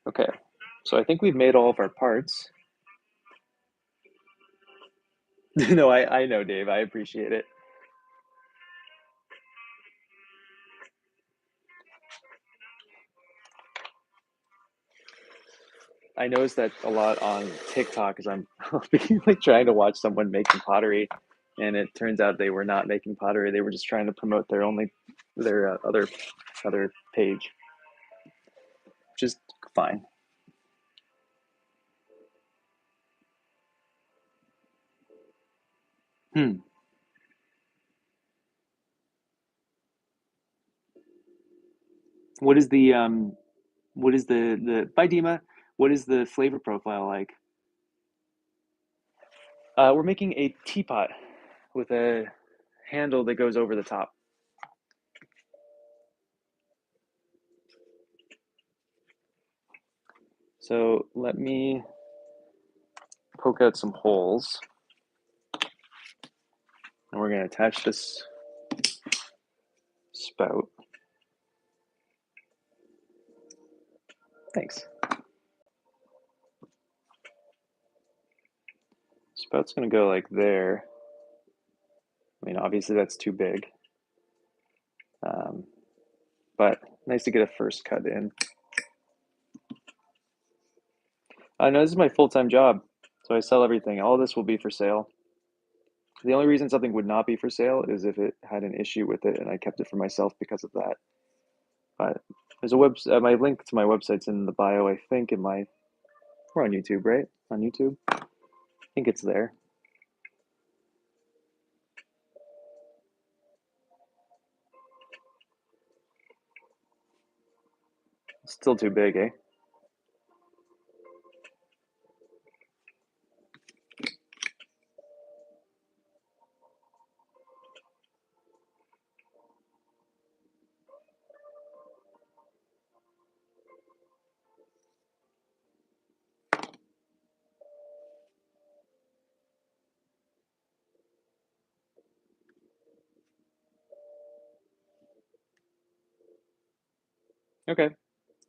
okay. So I think we've made all of our parts. No, I know, Dave. I appreciate it. I noticed that a lot on TikTok as I'm like trying to watch someone making pottery, and it turns out they were not making pottery. They were just trying to promote their other page, which is fine. Hmm. What is the by Dima? What is the flavor profile like? We're making a teapot with a handle that goes over the top. So let me poke out some holes, and we're going to attach this spout. Thanks. Spout's going to go like there. I mean, obviously that's too big, um, but nice to get a first cut in. I know this is my full-time job, so I sell everything. All this will be for sale. The only reason something would not be for sale is if it had an issue with it and I kept it for myself because of that. But there's a my link to my website's in the bio, I think, in my, we're on YouTube, right? On YouTube? I think it's there. It's still too big, eh? Okay,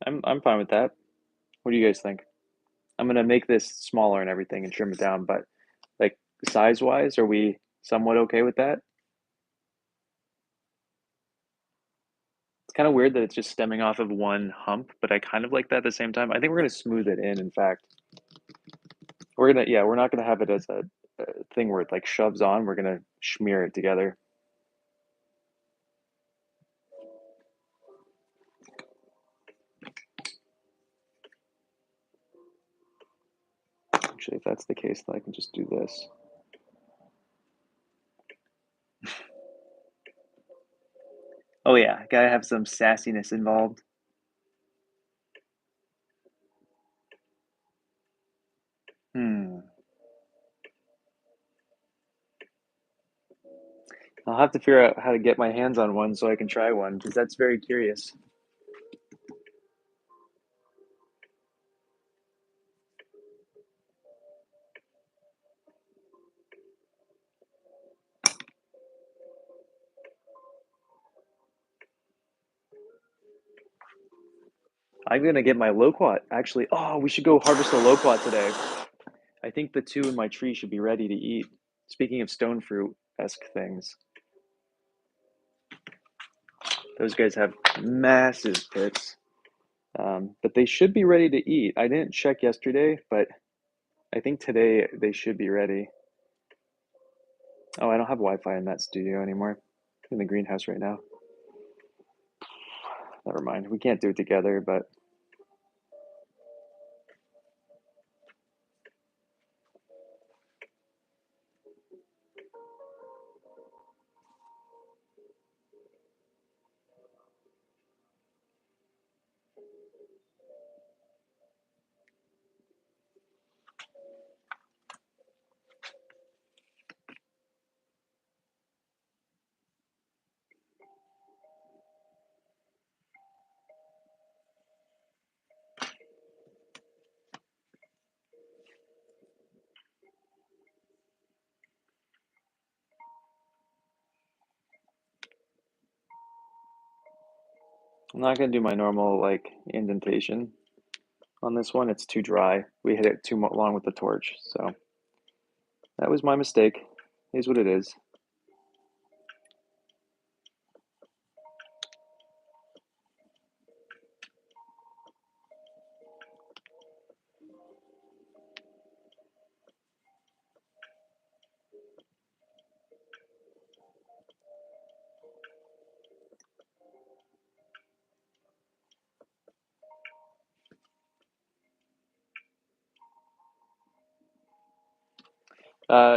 I'm fine with that. What do you guys think? I'm gonna make this smaller and everything and trim it down, but like size wise, are we somewhat okay with that? It's kind of weird that it's just stemming off of one hump, but I kind of like that at the same time. I think we're gonna smooth it in fact. Yeah, we're not gonna have it as a thing where it like shoves on. We're gonna smear it together. Actually, if that's the case, then I can just do this. Oh yeah, gotta have some sassiness involved. Hmm. I'll have to figure out how to get my hands on one so I can try one because that's very curious. I'm gonna get my loquat. Actually, oh, we should go harvest a loquat today. I think the two in my tree should be ready to eat. Speaking of stone fruit-esque things, those guys have massive pits, but they should be ready to eat. I didn't check yesterday, but I think today they should be ready. Oh, I don't have Wi-Fi in that studio anymore. I'm in the greenhouse right now. Never mind. We can't do it together, but I'm not gonna do my normal like indentation on this one. It's too dry. We hit it too long with the torch, so that was my mistake. Is what it is.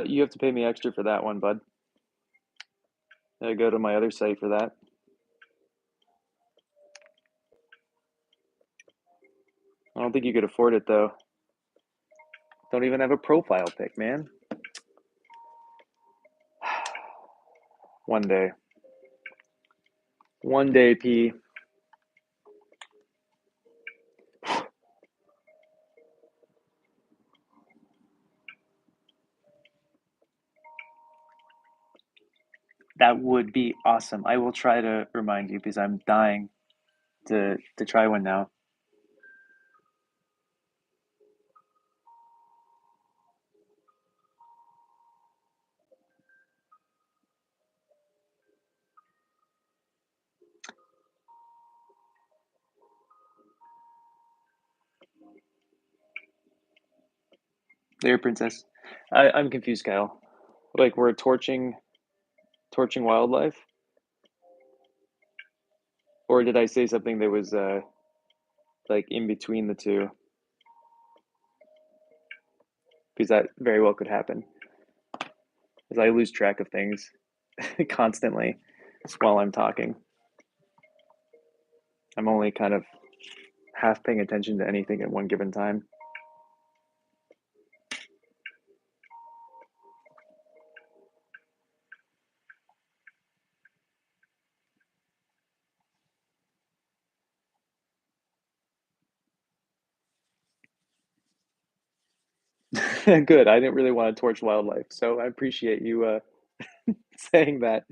You have to pay me extra for that one, bud. I go to my other site for that. I don't think you could afford it though. Don't even have a profile pic, man. One day. One day, P. That would be awesome. I will try to remind you because I'm dying to try one now. There, princess. I'm confused, Kyle. Like we're torching wildlife, or did I say something that was like in between the two? Because that very well could happen. Because I lose track of things constantly while I'm talking. I'm only kind of half paying attention to anything at one given time. Good. I didn't really want to torch wildlife, so I appreciate you saying that.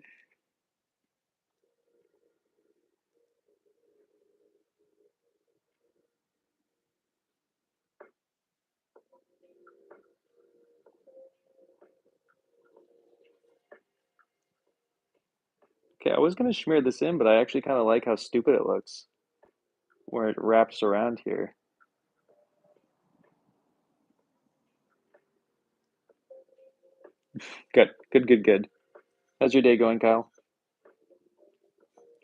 Okay, I was gonna smear this in, but I actually kind of like how stupid it looks where it wraps around here. Good, good, good, good. How's your day going, Kyle?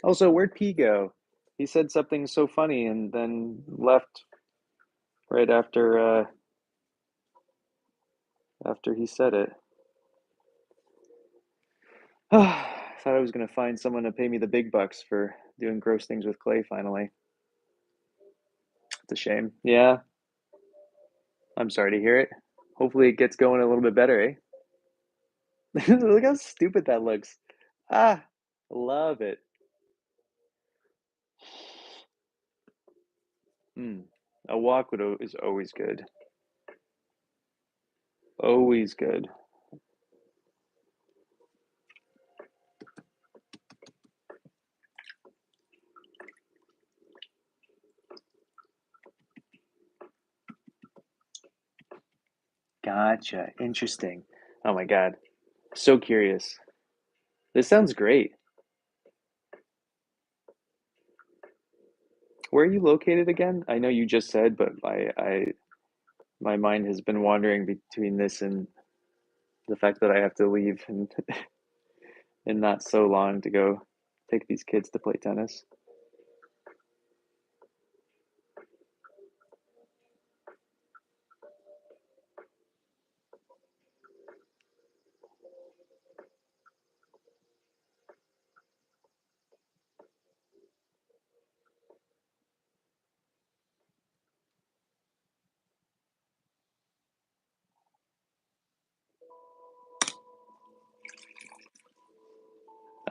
Also, where'd P go? He said something so funny and then left right after he said it. I thought I was gonna find someone to pay me the big bucks for doing gross things with clay finally. It's a shame. Yeah, I'm sorry to hear it. Hopefully it gets going a little bit better, eh? Look how stupid that looks. Ah, love it. Mm. A walk is always good. Always good. Gotcha. Interesting. Oh my God. So curious. This sounds great. Where are you located again? I know you just said, but my mind has been wandering between this and the fact that I have to leave and and not so long to go take these kids to play tennis.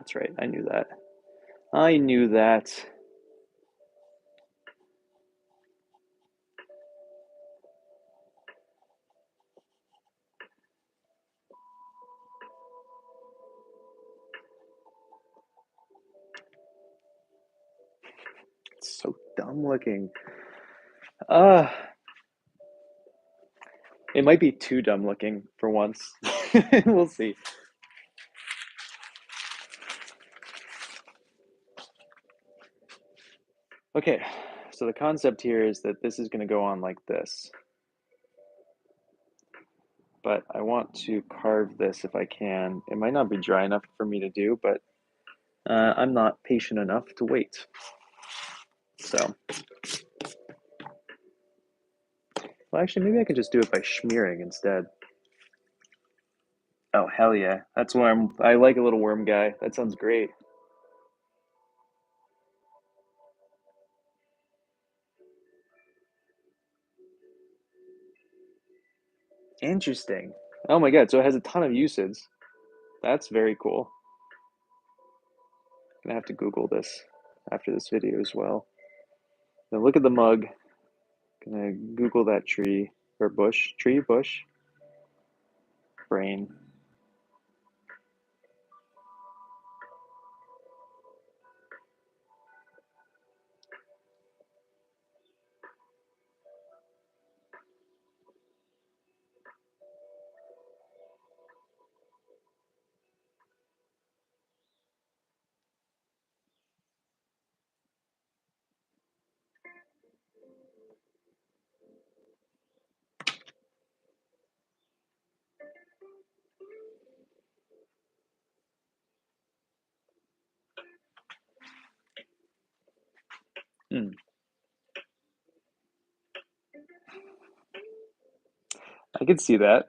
That's right. I knew that. I knew that. It's so dumb looking. Uh, it might be too dumb looking for once. We'll see. Okay, so the concept here is that this is going to go on like this, but I want to carve this if I can. It might not be dry enough for me to do, but I'm not patient enough to wait. So, well, actually, maybe I could just do it by smearing instead. Oh, hell yeah. That's what I like a little worm guy. That sounds great. Interesting. Oh my God, so it has a ton of uses. That's very cool. I'm gonna have to Google this after this video as well. Now look at the mug. Gonna Google that tree or bush. Tree, bush, brain. Hmm. I could see that.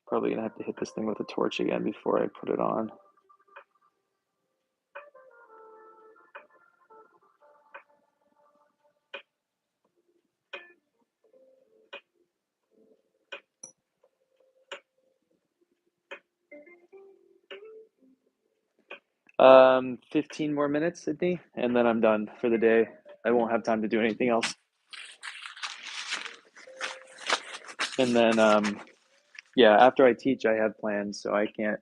Probably gonna have to hit this thing with a torch again before I put it on. Um, 15 more minutes, Sydney, and then I'm done for the day. I won't have time to do anything else. And then, yeah, after I teach, I have plans, so I can't.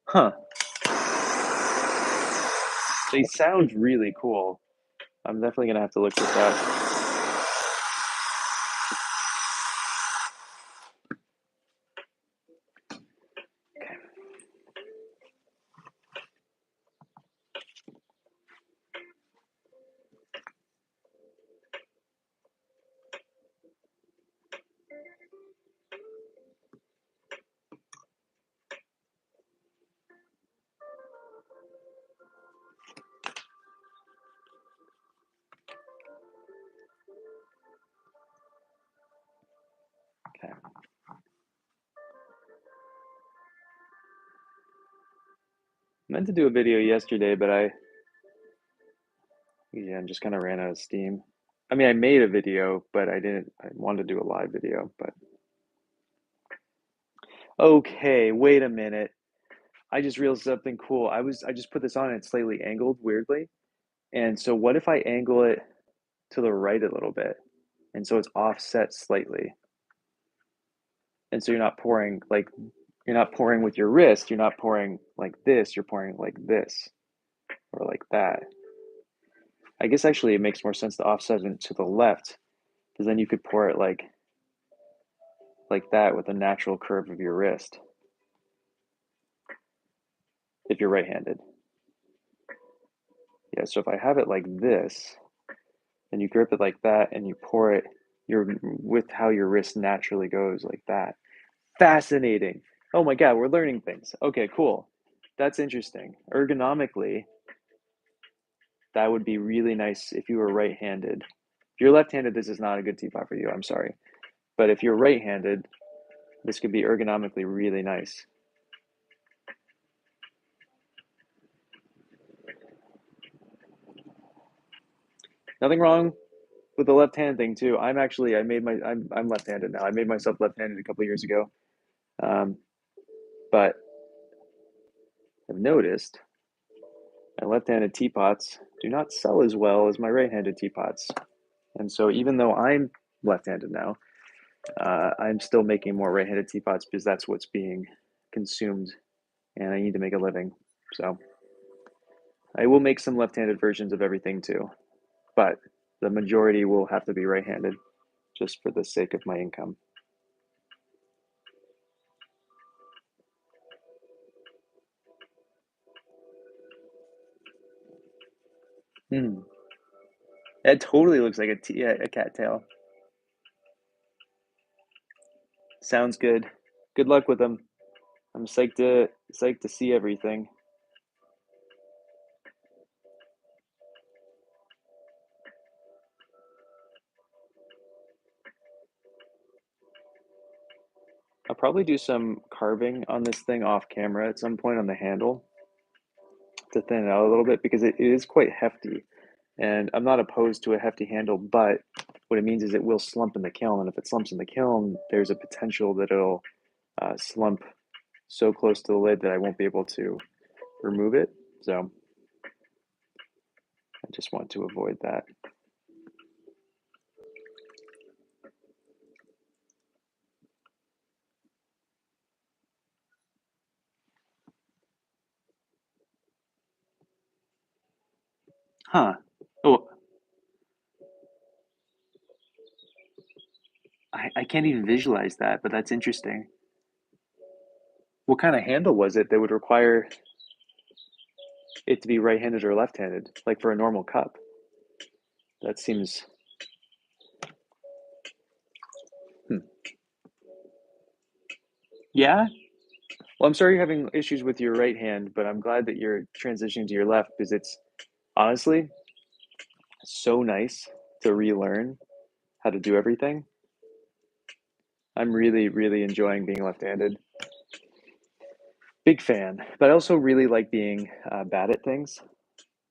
Huh. They sound really cool. I'm definitely gonna have to look this up. Okay. Okay. I meant to do a video yesterday, but yeah, just kind of ran out of steam. I mean, I made a video, but I didn't. I wanted to do a live video, but Okay, wait a minute. I just realized something cool. I just put this on and it's slightly angled weirdly. And so what if I angle it to the right a little bit? And so it's offset slightly. And so you're not pouring with your wrist, you're not pouring like this, you're pouring like this or like that. I guess actually it makes more sense to offset it to the left because then you could pour it like that with the natural curve of your wrist if you're right-handed. Yeah, so if I have it like this, then you grip it like that and you pour it with how your wrist naturally goes like that. Fascinating. Oh my God, we're learning things. Okay, cool. That's interesting. Ergonomically, that would be really nice if you were right-handed. If you're left-handed, this is not a good teapot for you. I'm sorry. But if you're right-handed, this could be ergonomically really nice. Nothing wrong with the left-hand thing too. I'm left-handed now. I made myself left-handed a couple years ago. Um, but I've noticed my left-handed teapots do not sell as well as my right-handed teapots. And so even though I'm left-handed now, I'm still making more right-handed teapots because that's what's being consumed and I need to make a living. So I will make some left-handed versions of everything too, but the majority will have to be right-handed just for the sake of my income. Hmm. It totally looks like a cattail. Sounds good. Good luck with them. I'm psyched to see everything. I'll probably do some carving on this thing off camera at some point on the handle to thin it out a little bit because it is quite hefty. And I'm not opposed to a hefty handle, but what it means is it will slump in the kiln. And if it slumps in the kiln, there's a potential that it'll slump so close to the lid that I won't be able to remove it. So I just want to avoid that. Huh. Oh, I can't even visualize that, but that's interesting. What kind of handle was it that would require it to be right-handed or left-handed, like for a normal cup? That seems. Hmm. Yeah. Well, I'm sorry you're having issues with your right hand, but I'm glad that you're transitioning to your left because it's honestly so nice to relearn how to do everything. I'm really, really enjoying being left-handed. Big fan, but I also really like being bad at things.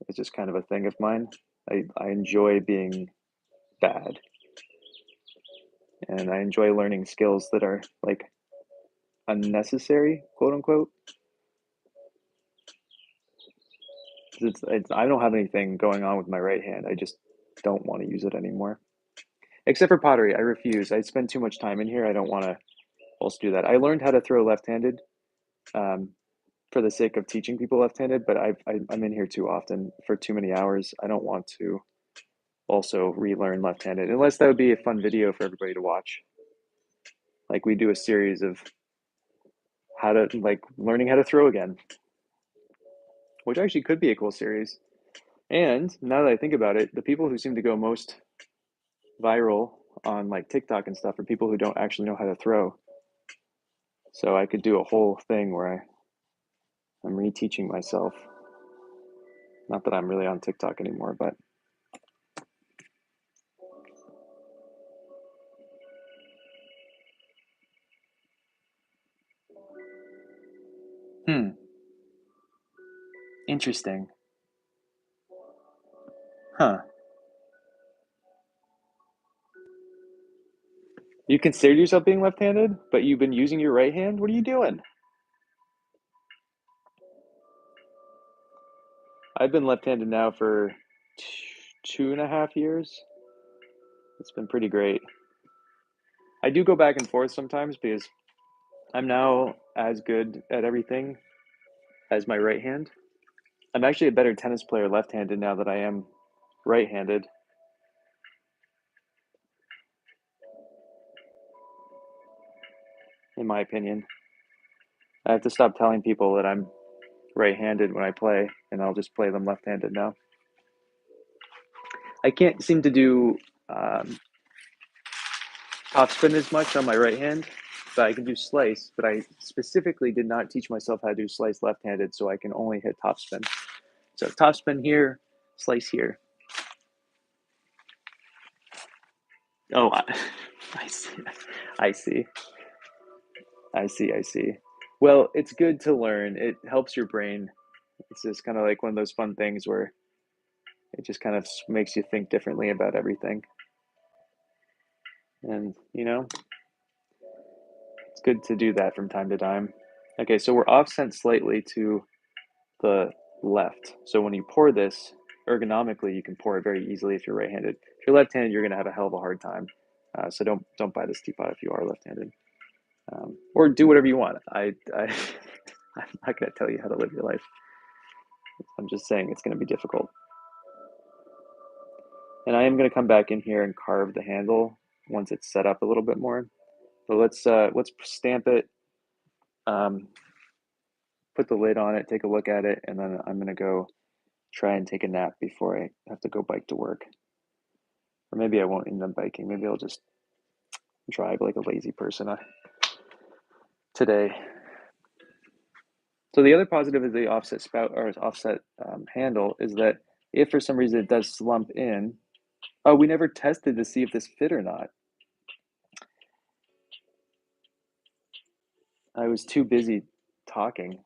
It's just kind of a thing of mine. I enjoy being bad, and I enjoy learning skills that are like unnecessary, quote unquote. I don't have anything going on with my right hand. I just don't want to use it anymore. Except for pottery, I refuse. I spend too much time in here. I don't want to also do that. I learned how to throw left-handed um, for the sake of teaching people left-handed, but I'm in here too often for too many hours. I don't want to also relearn left-handed, unless that would be a fun video for everybody to watch. Like we do a series of how to like learning how to throw again, which actually could be a cool series. And now that I think about it, the people who seem to go most viral on like TikTok and stuff are people who don't actually know how to throw. So I could do a whole thing where I'm reteaching myself. Not that I'm really on TikTok anymore, but hmm, interesting. Huh. You consider yourself being left-handed, but you've been using your right hand? What are you doing? I've been left-handed now for 2.5 years. It's been pretty great. I do go back and forth sometimes because I'm now as good at everything as my right hand. I'm actually a better tennis player left-handed now that I am right-handed, in my opinion. I have to stop telling people that I'm right-handed when I play, and I'll just play them left-handed now. I can't seem to do topspin as much on my right hand, but I can do slice. But I specifically did not teach myself how to do slice left-handed, so I can only hit topspin. So topspin here, slice here. Oh, I see. I see. I see. I see. Well, it's good to learn. It helps your brain. It's just kind of like one of those fun things where it just kind of makes you think differently about everything. And, it's good to do that from time to time. Okay, so we're offset slightly to the left. So when you pour this, ergonomically, you can pour it very easily if you're right-handed. If you're left-handed, you're going to have a hell of a hard time. So don't buy this teapot if you are left-handed, or do whatever you want. I'm not going to tell you how to live your life. I'm just saying it's going to be difficult. And I am going to come back in here and carve the handle once it's set up a little bit more. So let's stamp it, put the lid on it, take a look at it, and then I'm going to go try and take a nap before I have to go bike to work. Or maybe I won't end up biking. Maybe I'll just drive like a lazy person today. So the other positive of the offset spout or offset handle is that if for some reason it does slump in, oh, we never tested to see if this fit or not. I was too busy talking.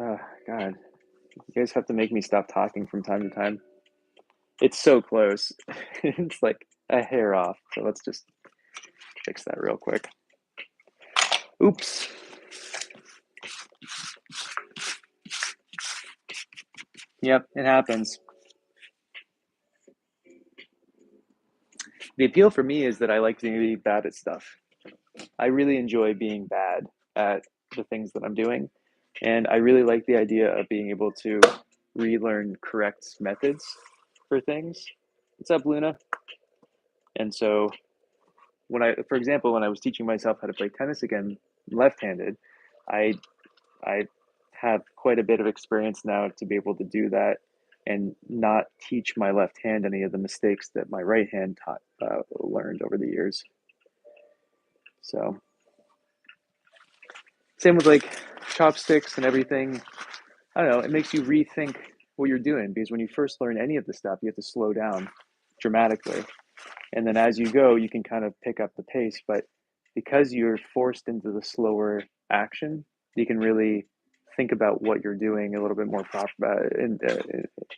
Oh, God, you guys have to make me stop talking from time to time. It's so close. It's like a hair off. So let's just fix that real quick. Oops. Yep, it happens. The appeal for me is that I like to be bad at stuff. I really enjoy being bad at the things that I'm doing. And I really like the idea of being able to relearn correct methods for things. What's up, Luna? And so for example, when I was teaching myself how to play tennis again, left-handed, I I have quite a bit of experience now to be able to do that and not teach my left hand any of the mistakes that my right hand learned over the years. So same with like chopsticks and everything. I don't know, it makes you rethink what you're doing because when you first learn any of the stuff, you have to slow down dramatically. And then as you go, you can kind of pick up the pace. But because you're forced into the slower action, you can really think about what you're doing a little bit more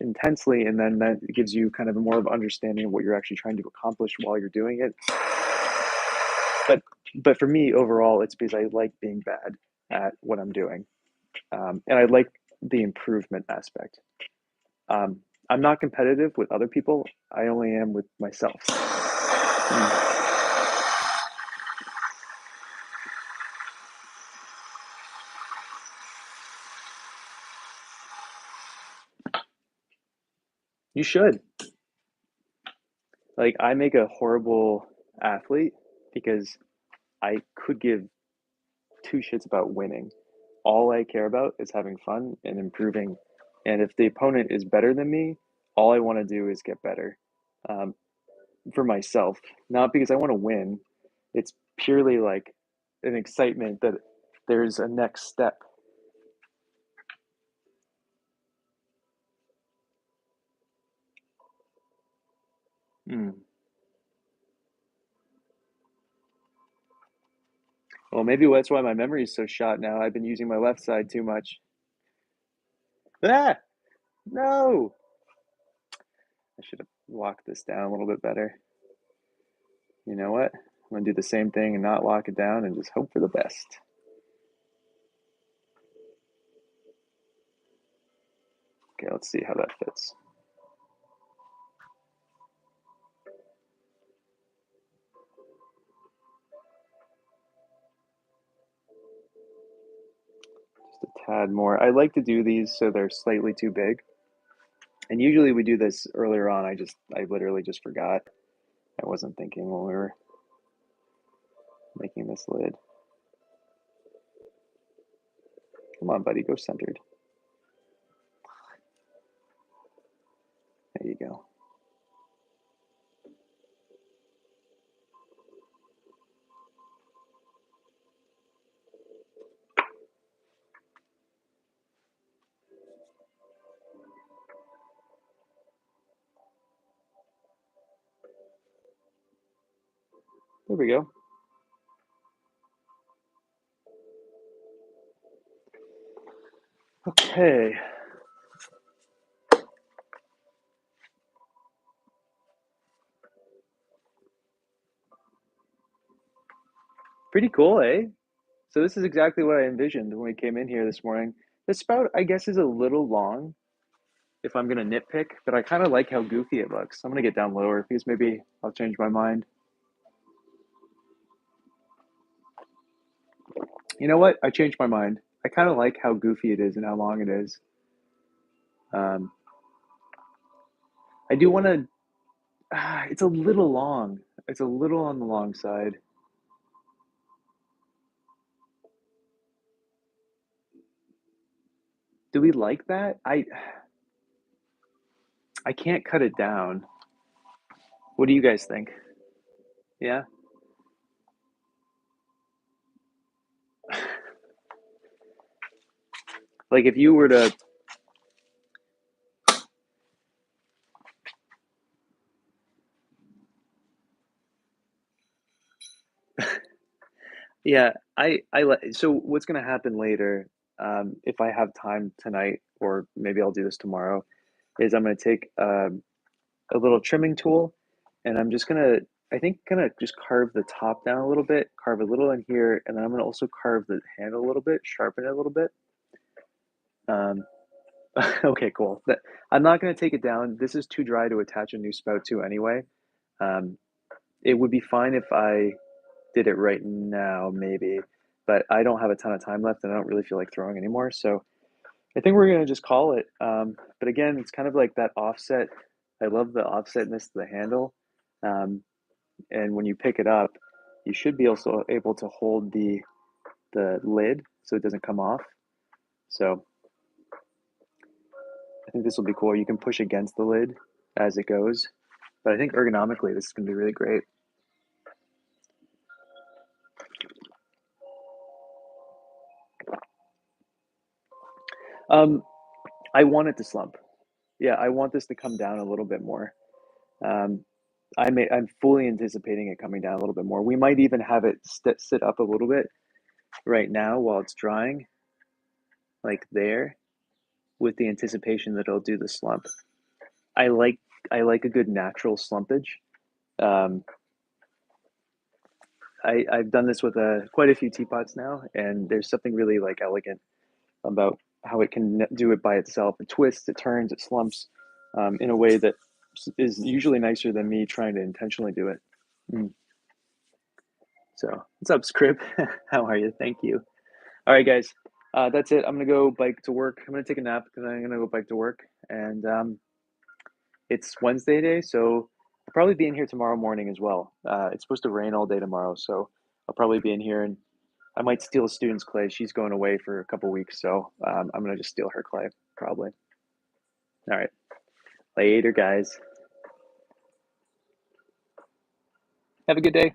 intensely. And then that gives you kind of more of an understanding of what you're actually trying to accomplish while you're doing it. But for me, overall, it's because I like being bad at what I'm doing. And I like the improvement aspect. I'm not competitive with other people. I only am with myself. You should. Like, I make a horrible athlete because I could give two shits about winning. All I care about is having fun and improving. And if the opponent is better than me, all I want to do is get better, um, for myself, not because I want to win. It's purely like an excitement that there's a next step. Mm. Well, maybe that's why my memory is so shot now. I've been using my left side too much. Ah, no. I should have locked this down a little bit better. You know what? I'm gonna do the same thing and not lock it down and just hope for the best. Okay, let's see how that fits. Just a tad more. I like to do these so they're slightly too big. And usually we do this earlier on. I literally just forgot. I wasn't thinking when we were making this lid. Come on, buddy, go centered. There you go. There we go. Okay. Pretty cool, eh? So this is exactly what I envisioned when we came in here this morning. The spout, I guess, is a little long if I'm gonna nitpick, but I kind of like how goofy it looks. I'm gonna get down lower because maybe I'll change my mind. You know what? I changed my mind. I kind of like how goofy it is and how long it is. Um, I do want to. It's a little long. It's a little on the long side. Do we like that? I can't cut it down. What do you guys think? Yeah. Like if you were to, yeah, so what's gonna happen later, if I have time tonight, or maybe I'll do this tomorrow, is I'm gonna take a little trimming tool, and I'm just gonna, I think, gonna just carve the top down a little bit, carve a little in here, and then I'm gonna also carve the handle a little bit, sharpen it a little bit. Um, okay, cool. I'm not gonna take it down. This is too dry to attach a new spout to anyway. Um, it would be fine if I did it right now, maybe, but I don't have a ton of time left, and I don't really feel like throwing anymore. So I think we're gonna just call it. But again, it's kind of like that offset. I love the offsetness to the handle. Um, and when you pick it up, you should be also able to hold the lid so it doesn't come off. So I think this will be cool. You can push against the lid as it goes, but I think ergonomically this is gonna be really great. Um, I want it to slump. Yeah, I want this to come down a little bit more. Um, I'm fully anticipating it coming down a little bit more. We might even have it sit up a little bit right now while it's drying, like there, with the anticipation that it'll do the slump. I like I like a good natural slumpage. Um, I've done this with quite a few teapots now, and there's something really like elegant about how it can do it by itself. It twists, it turns, it slumps in a way that is usually nicer than me trying to intentionally do it. Mm. So, what's up, Scrib? How are you? Thank you. All right, guys. That's it. I'm gonna go bike to work. I'm gonna take a nap because I'm gonna go bike to work, and it's Wednesday day, so I'll probably be in here tomorrow morning as well. It's supposed to rain all day tomorrow, so I'll probably be in here, and I might steal a student's clay. She's going away for a couple weeks, so I'm gonna just steal her clay probably. All right, later, guys. Have a good day.